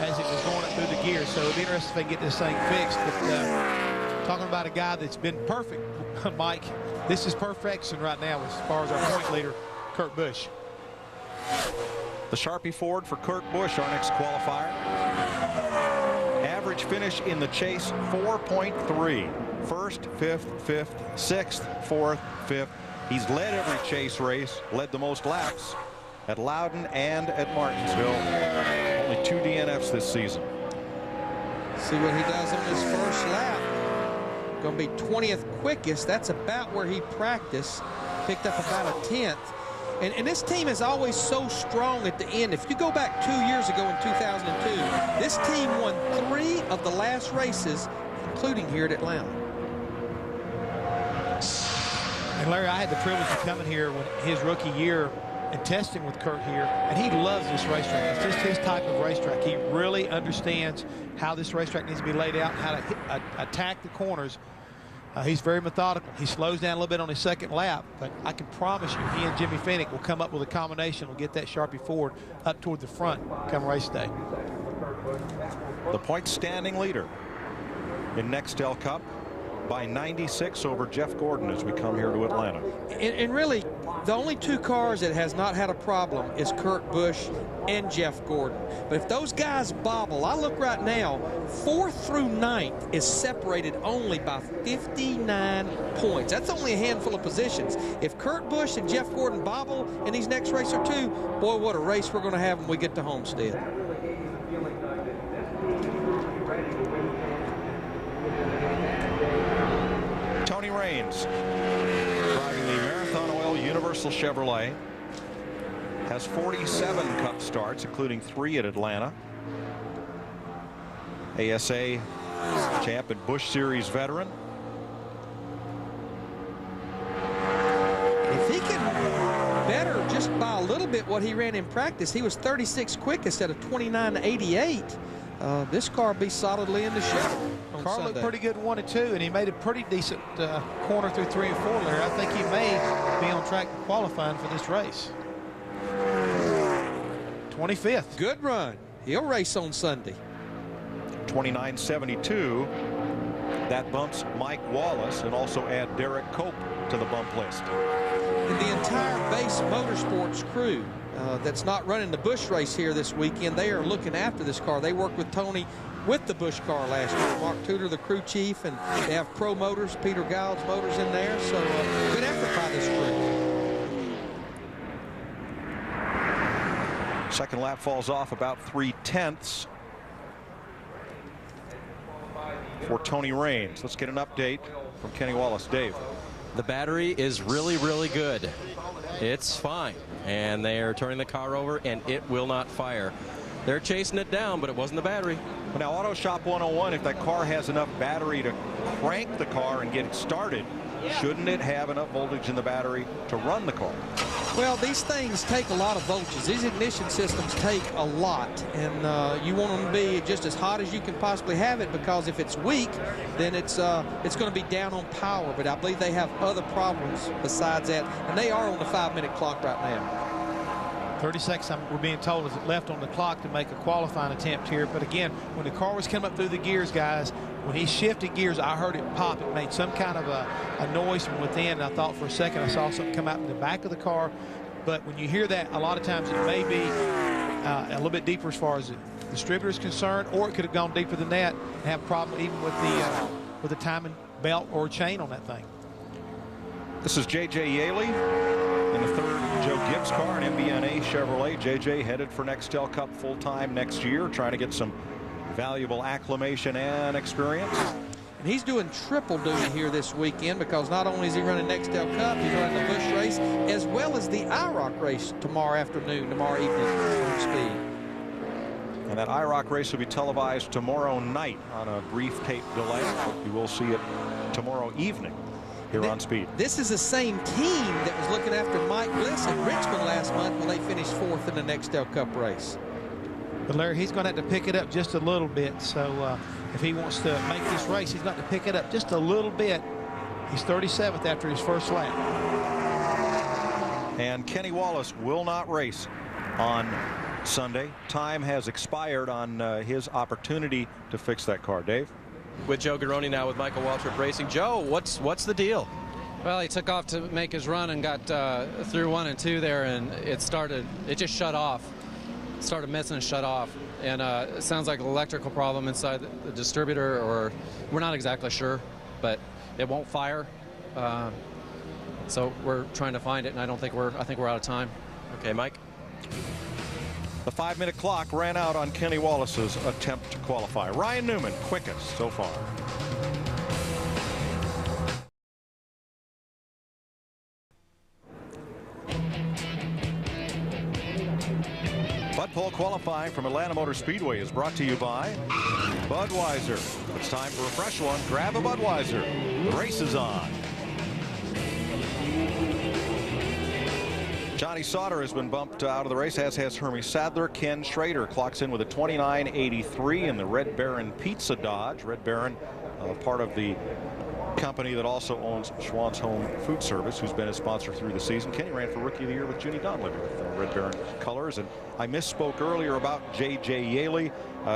as it was going up through the gears. So it'll be interesting if they get this thing fixed. But Talking about a guy that's been perfect, Mike. This is perfection right now as far as our point leader, Kurt Busch.
The Sharpie Ford for Kurt Busch, our next qualifier. Average finish in the chase, 4.3. First, fifth, sixth, fourth, fifth. He's led every chase race, led the most laps at Loudon and at Martinsville. Only 2 DNFs this season.
See what he does on his first lap. Going to be 20th quickest. That's about where he practiced. Picked up about a 10th. And this team is always so strong at the end. If you go back 2 years ago in 2002, this team won 3 of the last races, including here at Atlanta.
And Larry, I had the privilege of coming here when his rookie year and testing with Kurt here, and he loves this racetrack. It's just his type of racetrack. He really understands how this racetrack needs to be laid out and how to attack the corners. He's very methodical. He slows down a little bit on his second lap, but I can promise you he and Jimmy Finnick will come up with a combination, will get that Sharpie Ford up toward the front come race day.
The point standing leader in Nextel Cup by 96 over Jeff Gordon as we come here to Atlanta.
And really, the only 2 cars that has not had a problem is Kurt Busch and Jeff Gordon. But if those guys bobble, I look right now, 4th through 9th is separated only by 59 points. That's only a handful of positions. If Kurt Busch and Jeff Gordon bobble in these next race or 2, boy, what a race we're going to have when we get to Homestead.
Tony Raines, driving the Marathon Oil Universal Chevrolet, has 47 Cup starts, including 3 at Atlanta. ASA champ and Busch Series veteran.
If he can better just by a little bit what he ran in practice, he was 36 quickest at a 29.88. This car will be solidly in the show.
Car looked pretty good 1 and 2, and he made a pretty decent corner through 3 and 4 there. I think he may be on track to qualifying for this race. 25th.
Good run. He'll race on Sunday.
29.72. That bumps Mike Wallace and also add Derek Cope to the bump list.
And the entire Base Motorsports crew that's not running the Busch race here this weekend, they are looking after this car. They worked with Tony with the Busch car last year. Mark Tudor, the crew chief, and they have Pro Motors, Peter Giles Motors in there. So good effort by this crew.
Second lap falls off about 3/10 for Tony Raines. Let's get an update from Kenny Wallace. Dave.
The battery is really, really good. It's fine. And they are turning the car over, and it will not fire. They're chasing it down, but it wasn't the battery.
Now, Auto Shop 101, if that car has enough battery to crank the car and get it started, shouldn't it have enough voltage in the battery to run the car?
Well, these things take a lot of voltage. These ignition systems take a lot, and you want them to be just as hot as you can possibly have it, because if it's weak, then it's going to be down on power. But I believe they have other problems besides that, and they are on the 5-minute clock right now.
30 seconds, we're being told, is left on the clock to make a qualifying attempt here. But again, when the car was coming up through the gears, guys, when he shifted gears, I heard it pop. It made some kind of a noise from within. And I thought for a second I saw something come out in the back of the car. But when you hear that, a lot of times it may be a little bit deeper as far as the distributor is concerned, or it could have gone deeper than that and have a problem even with the timing belt or chain on that thing.
This is J.J. Yaley in the third Joe Gibbs car, an MBNA Chevrolet. J.J. headed for Nextel Cup full-time next year, trying to get some valuable acclimation and experience.
And he's doing triple duty here this weekend, because not only is he running Nextel Cup, he's running the Busch race as well as the IROC race tomorrow afternoon, tomorrow evening on Speed.
And that IROC race will be televised tomorrow night on a brief tape delay. You will see it tomorrow evening here on Speed.
This is the same team that was looking after Mike Bliss in Richmond last month when they finished 4th in the Nextel Cup race.
But Larry, he's going to have to pick it up just a little bit. So if he wants to make this race, he's got to pick it up just a little bit. He's 37th after his first lap.
And Kenny Wallace will not race on Sunday. Time has expired on his opportunity to fix that car. Dave?
With Joe Garrone now with Michael Waltrip Racing. Joe, what's the deal?
Well, he took off to make his run and got through 1 and 2 there, and it just shut off. Started missing and shut off. And it sounds like an electrical problem inside the distributor, or we're not exactly sure, but it won't fire. So we're trying to find it, and I think we're out of time.
Okay, Mike.
The 5-minute clock ran out on Kenny Wallace's attempt to qualify. Ryan Newman, quickest so far. Bud Pole qualifying from Atlanta Motor Speedway is brought to you by Budweiser. It's time for a fresh one. Grab a Budweiser. The race is on. Johnny Sauter has been bumped out of the race, as has Hermie Sadler. Ken Schrader clocks in with a 29.83 in the Red Baron Pizza Dodge. Red Baron, part of the company that also owns Schwann's Home Food Service, who's been a sponsor through the season. Kenny ran for Rookie of the Year with Junie Donlevy with Red Baron colors. And I misspoke earlier about J.J. Yaley.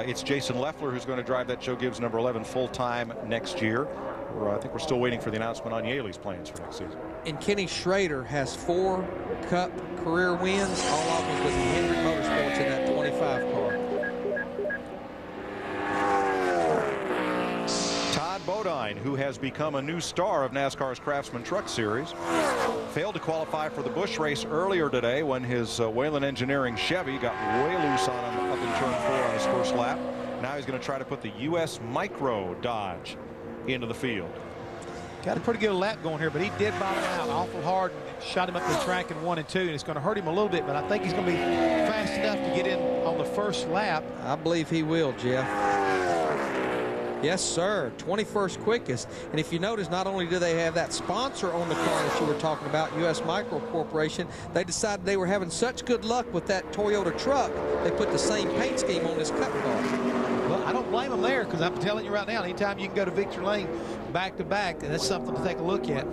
It's Jason Leffler who's going to drive that Joe Gibbs number 11 full-time next year. I think we're still waiting for the announcement on Yaley's plans for next season.
And Kenny Schrader has 4 Cup career wins, all of them with Hendrick Motorsports in that 25 car.
Todd Bodine, who has become a new star of NASCAR's Craftsman Truck Series, failed to qualify for the Busch race earlier today when his Whelen Engineering Chevy got way loose on him up in turn 4 on his first lap. Now he's going to try to put the U.S. Micro Dodge into the field.
Got a pretty good lap going here, but he did bottom out awful hard and shot him up the track in 1 and 2, and it's going to hurt him a little bit, but I think he's going to be fast enough to get in on the first lap.
I believe he will, Jeff. Yes, sir. 21st quickest. And if you notice, not only do they have that sponsor on the car that you were talking about, U.S. Micro Corporation, they decided they were having such good luck with that Toyota truck, they put the same paint scheme on this Cup car.
Well, I don't blame them there, because I'm telling you right now, anytime you can go to Victory Lane back-to-back, that's something to take a look at.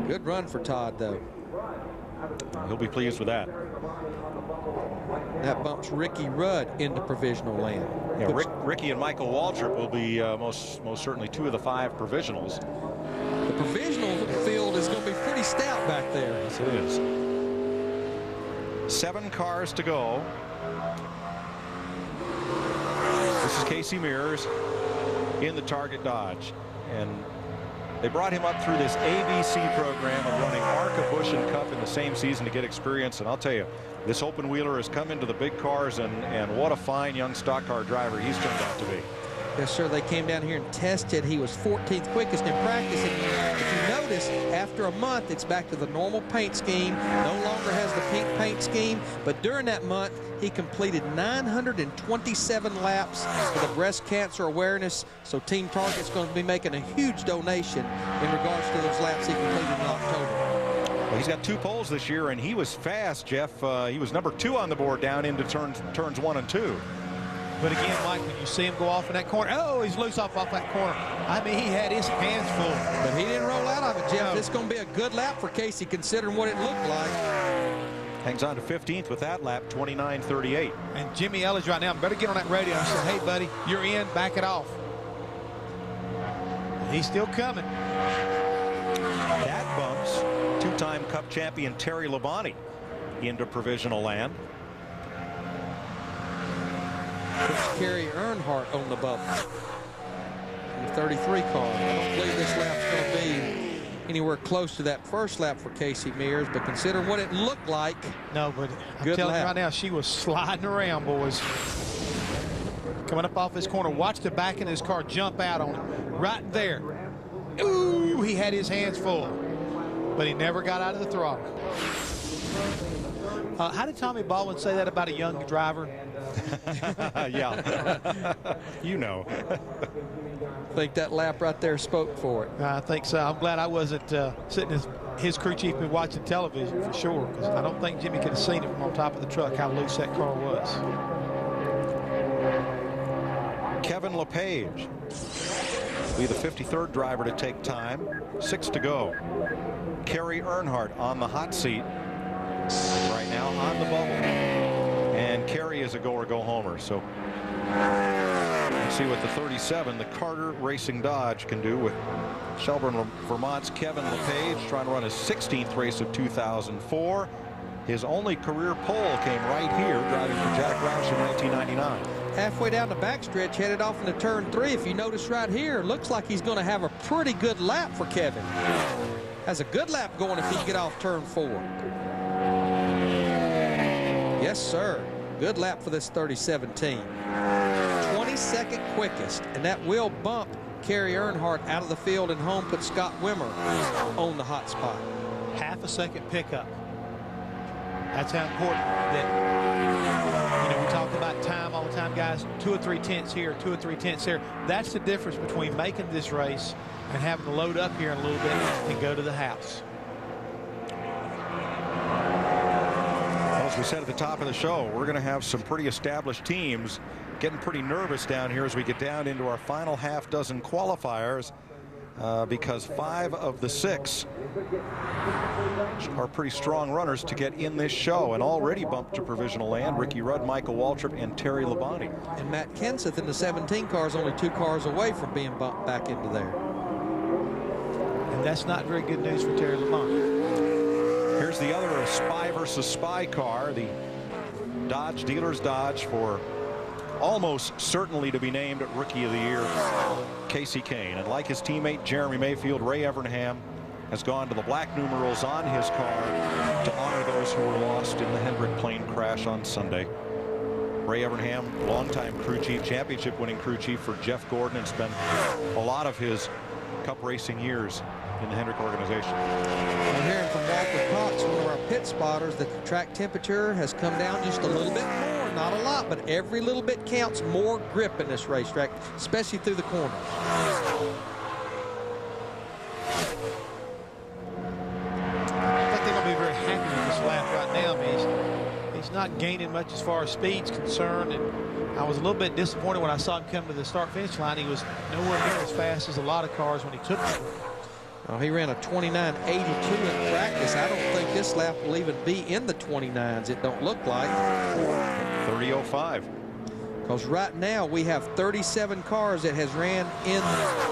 Good run for Todd, though.
He'll be pleased with that.
That bumps Ricky Rudd into provisional land.
Yeah, Ricky and Michael Waltrip will be most certainly 2 of the 5 provisionals.
The provisional field is going to be pretty stout back there.
Yes, it is. 7 cars to go. This is Casey Mears in the Target Dodge, and they brought him up through this ABC program of running ARCA, Busch, and Cup in the same season to get experience. And I'll tell you, this open wheeler has come into the big cars, and what a fine young stock car driver he's turned out to be.
Yes, sir. They came down here and tested. He was 14th quickest in practice. And if you notice, after a month, it's back to the normal paint scheme. No longer has the pink paint scheme. But during that month, he completed 927 laps for the breast cancer awareness. So Team Target's going to be making a huge donation in regards to those laps he completed in October.
Well, he's got 2 poles this year, and he was fast, Jeff. He was number 2 on the board down into turns 1 and 2.
But again, Mike, when you see him go off in that corner, oh, he's loose off that corner. I mean, he had his hands full.
But he didn't roll out of it, Jeff. No. This is going to be a good lap for Casey, considering what it looked like.
Hangs on to 15th with that lap, 29.38.
And Jimmy Ellis right now, better get on that radio and say, hey, buddy, you're in, back it off. He's still coming.
That bumps 2-time Cup champion Terry Labonte into provisional land.
Puts Kerry Earnhardt on the bubble. The 33 car. I don't believe this lap's going to be anywhere close to that first lap for Casey Mears, but considering what it looked like.
No, but I'm telling you right now, she was sliding around, boys. Coming up off his corner. Watch the back of his car jump out on him. Right there. Ooh, he had his hands full. But he never got out of the throttle. How did Tommy Baldwin say that about a young driver?
Yeah. You know.
I think that lap right there spoke for it.
I think so. I'm glad I wasn't sitting as his crew chief and watching television for sure, because I don't think Jimmy could have seen it from on top of the truck how loose that car was.
Kevin LePage will be the 53rd driver to take time. 6 to go. Kerry Earnhardt on the hot seat right now on the bubble. And Kerry is a go or go homer. So See what the 37, the Carter Racing Dodge, can do with Shelburne, Vermont's Kevin LePage trying to run his 16th race of 2004. His only career pole came right here, driving for Jack Roush in 1999.
Halfway down the backstretch, headed off into turn 3. If you notice right here, looks like he's going to have a pretty good lap for Kevin. Has a good lap going if he can get off turn 4. Yes, sir. Good lap for this 37 team. 22nd quickest, and that will bump Kerry Earnhardt out of the field and home, put Scott Wimmer on the hot spot.
Half a second pickup. That's how important that, we talk about time all the time, guys. 2 or 3 tenths here, 2 or 3 tenths there. That's the difference between making this race and having to load up here in a little bit and go to the house.
As we said at the top of the show, we're going to have some pretty established teams getting pretty nervous down here as we get down into our final half dozen qualifiers, because 5 of the 6 are pretty strong runners to get in this show, and already bumped to provisional land. Ricky Rudd, Michael Waltrip, and Terry Labonte.
And Matt Kenseth in the 17 car is only 2 cars away from being bumped back into there.
And that's not very good news for Terry Labonte.
Here's the other spy versus spy car, the Dodge Dealers Dodge, for almost certainly to be named Rookie of the Year, Casey Kane. And like his teammate Jeremy Mayfield, Ray Evernham has gone to the black numerals on his car to honor those who were lost in the Hendrick plane crash on Sunday. Ray Evernham, longtime crew chief, championship winning crew chief for Jeff Gordon, and spent a lot of his Cup racing years in the Hendrick organization.
I'm hearing from Walter Cox, one of our pit spotters, that the track temperature has come down just a little bit more. Not a lot, but every little bit counts. More grip in this racetrack, especially through the corners.
I think they're going to be very happy with this lap right now. I mean, he's not gaining much as far as speed's concerned, and I was a little bit disappointed when I saw him come to the start-finish line. He was nowhere near as fast as a lot of cars when he took it.
Well, he ran a 29.82 in practice. I don't think this lap will even be in the 29s. It don't look like.
30.05.
Because right now we have 37 cars that has ran in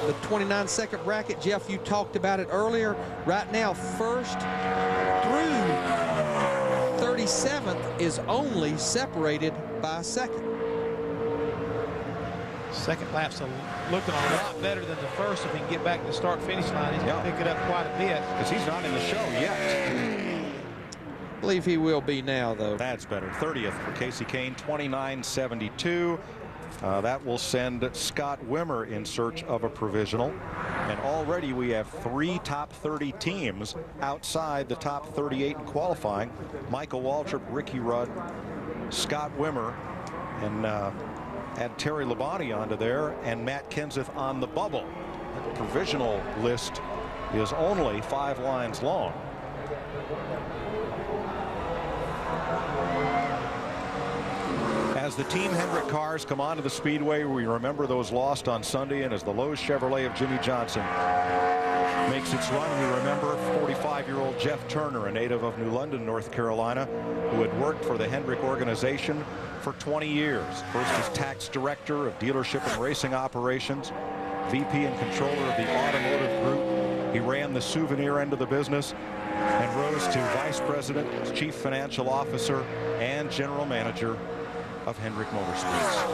the 29-second bracket. Jeff, you talked about it earlier. Right now, first through 37th is only separated by a second.
Second lap's looking a lot better than the first. If he can get back to the start-finish line, he's going to pick it up quite a bit.
Because he's not in the show yet.
I believe he will be now, though.
That's better. 30th for Casey Kane, 29.72. That will send Scott Wimmer in search of a provisional. And already we have 3 top 30 teams outside the top 38 in qualifying. Michael Waltrip, Ricky Rudd, Scott Wimmer, and add Terry Labonte onto there, and Matt Kenseth on the bubble. The provisional list is only 5 lines long. As the Team Hendrick cars come onto the speedway, we remember those lost on Sunday, and as the Lowe's Chevrolet of Jimmy Johnson makes its run, we remember 45-year-old Jeff Turner, a native of New London, North Carolina, who had worked for the Hendrick organization for 20 years. First as tax director of dealership and racing operations, VP and controller of the automotive group. He ran the souvenir end of the business and rose to vice president, chief financial officer, and general manager of Hendrick Motorsports.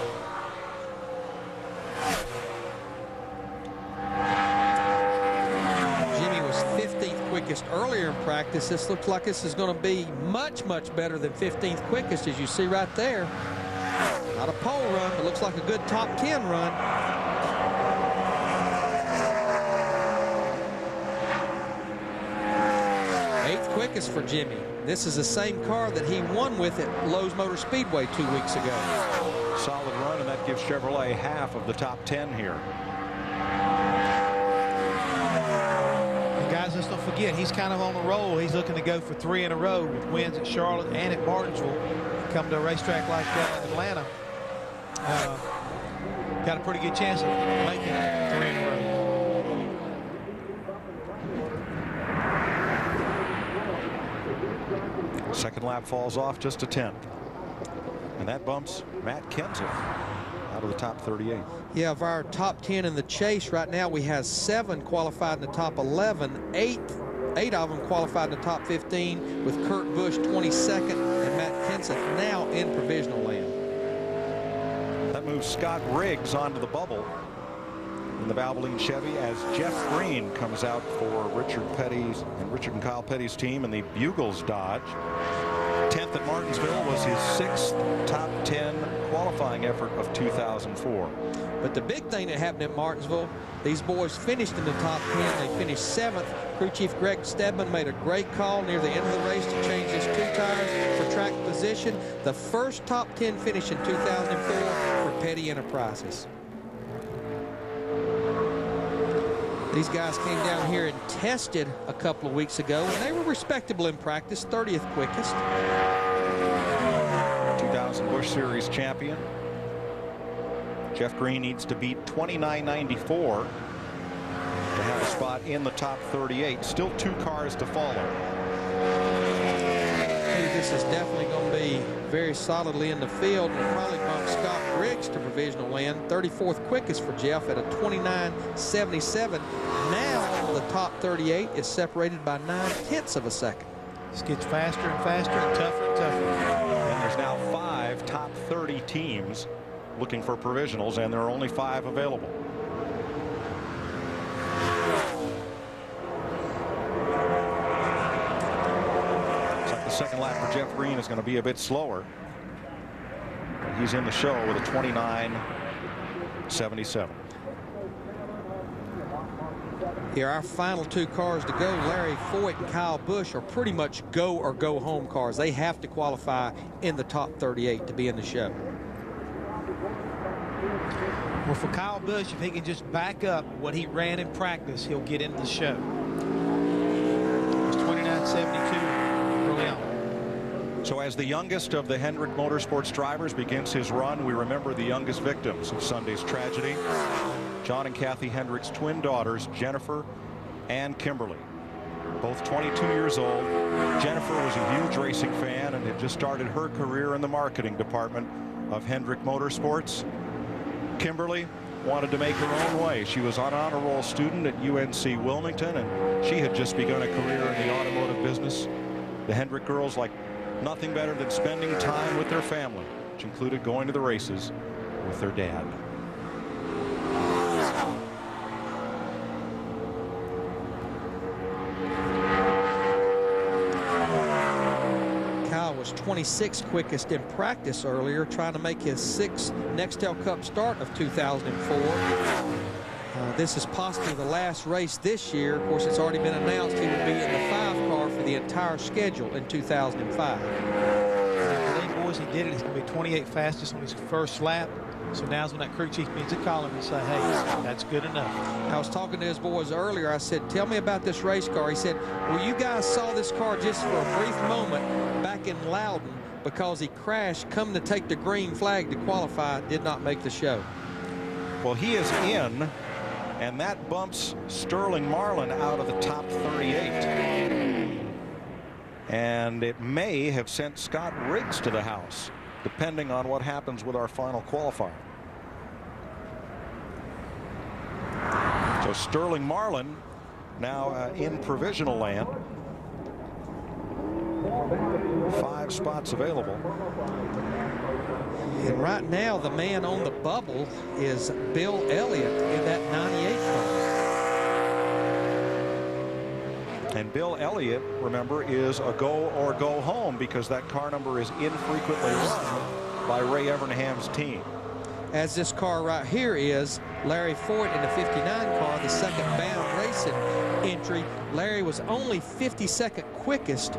Jimmy was 15th quickest earlier in practice. This looks like this is going to be much, much better than 15th quickest, as you see right there. Not a pole run, but looks like a good top 10 run. 8th quickest for Jimmy. This is the same car that he won with at Lowe's Motor Speedway 2 weeks ago.
Solid run, and that gives Chevrolet half of the top 10 here.
And guys, let's don't forget, he's kind of on a roll. He's looking to go for 3 in a row with wins at Charlotte and at Martinsville. Come to a racetrack like Atlanta, got a pretty good chance of making 3 in a row.
Second lap falls off just a tenth. And that bumps Matt Kenseth out of the top 38.
Yeah, of our top 10 in the chase right now, we have 7 qualified in the top 11. 8 of them qualified in the top 15, with Kurt Busch 22nd and Matt Kenseth now in provisional land.
That moves Scott Riggs onto the bubble in the Valvoline Chevy as Jeff Green comes out for Richard and Kyle Petty's team in the Bugles Dodge. 10th at Martinsville was his 6th top 10 qualifying effort of 2004.
But the big thing that happened at Martinsville, these boys finished in the top 10. They finished 7th. Crew Chief Greg Stedman made a great call near the end of the race to change his 2 tires for track position. The first top 10 finish in 2004 for Petty Enterprises. These guys came down here and tested a couple of weeks ago, and they were respectable in practice, 30th quickest.
2000 Busch Series champion. Jeff Green needs to beat 29.94 to have a spot in the top 38. Still 2 cars to follow.
This is definitely going to be very solidly in the field, and probably bump Scott Riggs to provisional land. 34th quickest for Jeff at a 29.77. Now the top 38 is separated by 9/10 of a second.
This gets faster and faster and tougher and tougher.
And there's now 5 top 30 teams looking for provisionals, and there are only 5 available. Looks like the second lap for Jeff Green is going to be a bit slower. He's in the show with a 29.77.
Here, our final 2 cars to go, Larry Foyt and Kyle Busch, are pretty much go or go home cars. They have to qualify in the top 38 to be in the show.
Well, for Kyle Busch, if he can just back up what he ran in practice, he'll get into the show. It was 29.72 early on.
So as the youngest of the Hendrick Motorsports drivers begins his run, we remember the youngest victims of Sunday's tragedy. John and Kathy Hendrick's twin daughters, Jennifer and Kimberly. Both 22 years old. Jennifer was a huge racing fan and had just started her career in the marketing department of Hendrick Motorsports. Kimberly wanted to make her own way. She was an honor roll student at UNC Wilmington, and she had just begun a career in the automotive business. The Hendrick girls like nothing better than spending time with their family, which included going to the races with their dad.
Kyle was 26th quickest in practice earlier, trying to make his 6th Nextel Cup start of 2004. This is possibly the last race this year. Of course, it's already been announced he will be in the 5 car for the entire schedule in 2005.
I believe, boys, he did it. He's going to be 28 fastest on his first lap. So now's when that crew chief needs to call him and say, hey, that's good enough.
I was talking to his boys earlier. I said, tell me about this race car. He said, well, you guys saw this car just for a brief moment back in Loudon because he crashed, come to take the green flag to qualify, did not make the show.
Well, he is in, and that bumps Sterling Marlin out of the top 38. And it may have sent Scott Riggs to the house, depending on what happens with our final qualifier. So Sterling Marlin now in provisional land. 5 spots available.
And right now, the man on the bubble is Bill Elliott in that 98 car.
And Bill Elliott, remember, is a go or go home because that car number is infrequently run by Ray Evernham's team.
As this car right here is Larry Foyt in the 59 car, the second bound racing entry. Larry was only 52nd quickest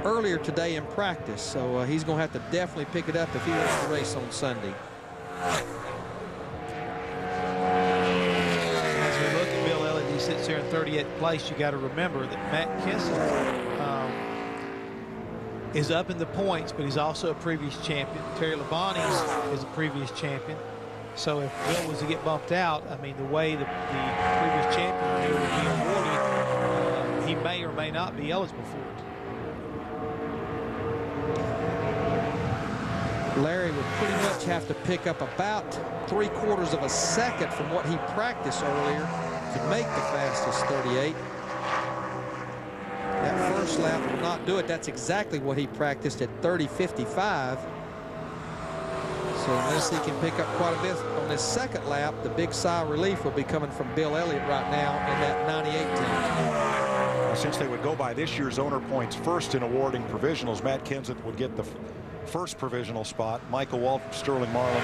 earlier today in practice, so he's going to have to definitely pick it up if he wants to race on Sunday.
As we look at Bill Elliott, he sits there in 38th place. You got to remember that Matt Kenseth is up in the points, but he's also a previous champion. Terry Labonte is a previous champion. So if Bill was to get bumped out, I mean, the way the previous champion would be awarded, he may or may not be eligible for it.
Larry would pretty much have to pick up about 3/4 of a second from what he practiced earlier to make the fastest 38. That first lap will not do it. That's exactly what he practiced at 30:55. So unless he can pick up quite a bit on this second lap, the big sigh of relief will be coming from Bill Elliott right now in that 98 team.
Since they would go by this year's owner points first in awarding provisionals, Matt Kenseth would get the first provisional spot. Michael Wall from Sterling Marlin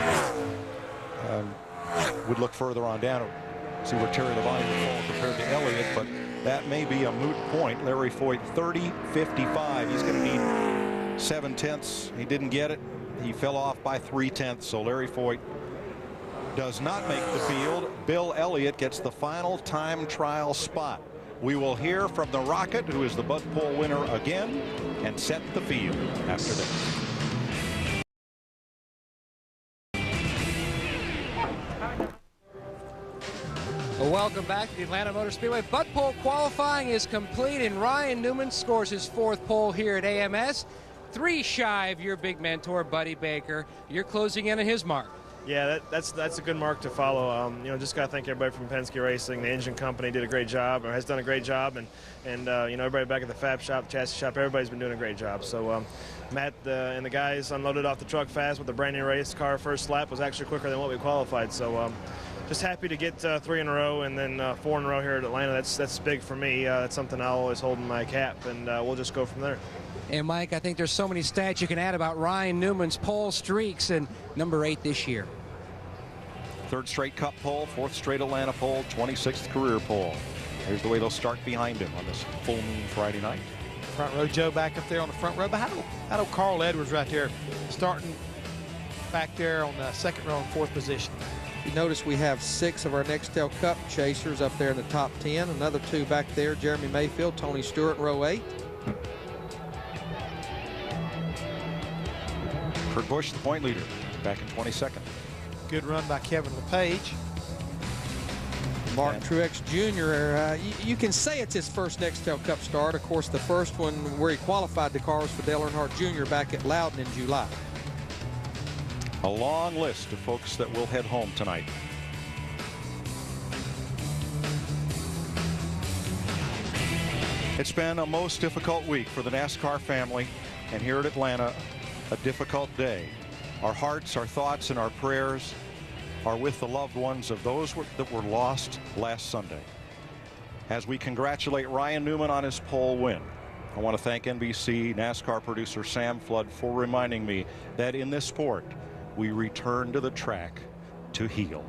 would look further on down to see where Terry Labonte would fall compared to Elliott, but that may be a moot point. Larry Foyt 30:55. He's going to need 7/10. He didn't get it. He fell off by 3/10, so Larry Foyt does not make the field. Bill Elliott gets the final time trial spot. We will hear from the Rocket, who is the Bud Pole winner again, and set the field after this.
Well, welcome back to the Atlanta Motor Speedway. Bud Pole qualifying is complete, and Ryan Newman scores his 4th pole here at AMS. 3 shy of your big mentor, Buddy Baker. You're closing in on his mark.
Yeah, that's a good mark to follow. You know, just got to thank everybody from Penske Racing. The engine company did a great job, or has done a great job, and you know, everybody back at the fab shop, the chassis shop, everybody's been doing a great job. So Matt and the guys unloaded off the truck fast with the brand new race car. First lap was actually quicker than what we qualified. So just happy to get 3 in a row and then 4 in a row here at Atlanta. That's big for me. That's something I'll always hold in my cap, and we'll just go from there.
And Mike, I think there's so many stats you can add about Ryan Newman's pole streaks, and number 8 this year.
3rd straight Cup pole, 4th straight Atlanta pole, 26th career pole. Here's the way they'll start behind him on this full moon Friday night.
Front row Joe back up there on the front row. But how do Carl Edwards right there starting back there on the 2nd row in 4th position?
You notice we have 6 of our Nextel Cup chasers up there in the top 10. Another 2 back there, Jeremy Mayfield, Tony Stewart, row 8.
Kurt Busch, the point leader, back in 22nd.
Good run by Kevin LePage.
Martin Truex Jr., you can say it's his first Nextel Cup start. Of course, the first one where he qualified the car was for Dale Earnhardt Jr. back at Loudon in July.
A long list of folks that will head home tonight. It's been a most difficult week for the NASCAR family, and here at Atlanta, a difficult day. Our hearts, our thoughts, and our prayers are with the loved ones of those that were lost last Sunday. As we congratulate Ryan Newman on his pole win, I want to thank NBC NASCAR producer Sam Flood for reminding me that in this sport, we return to the track to heal.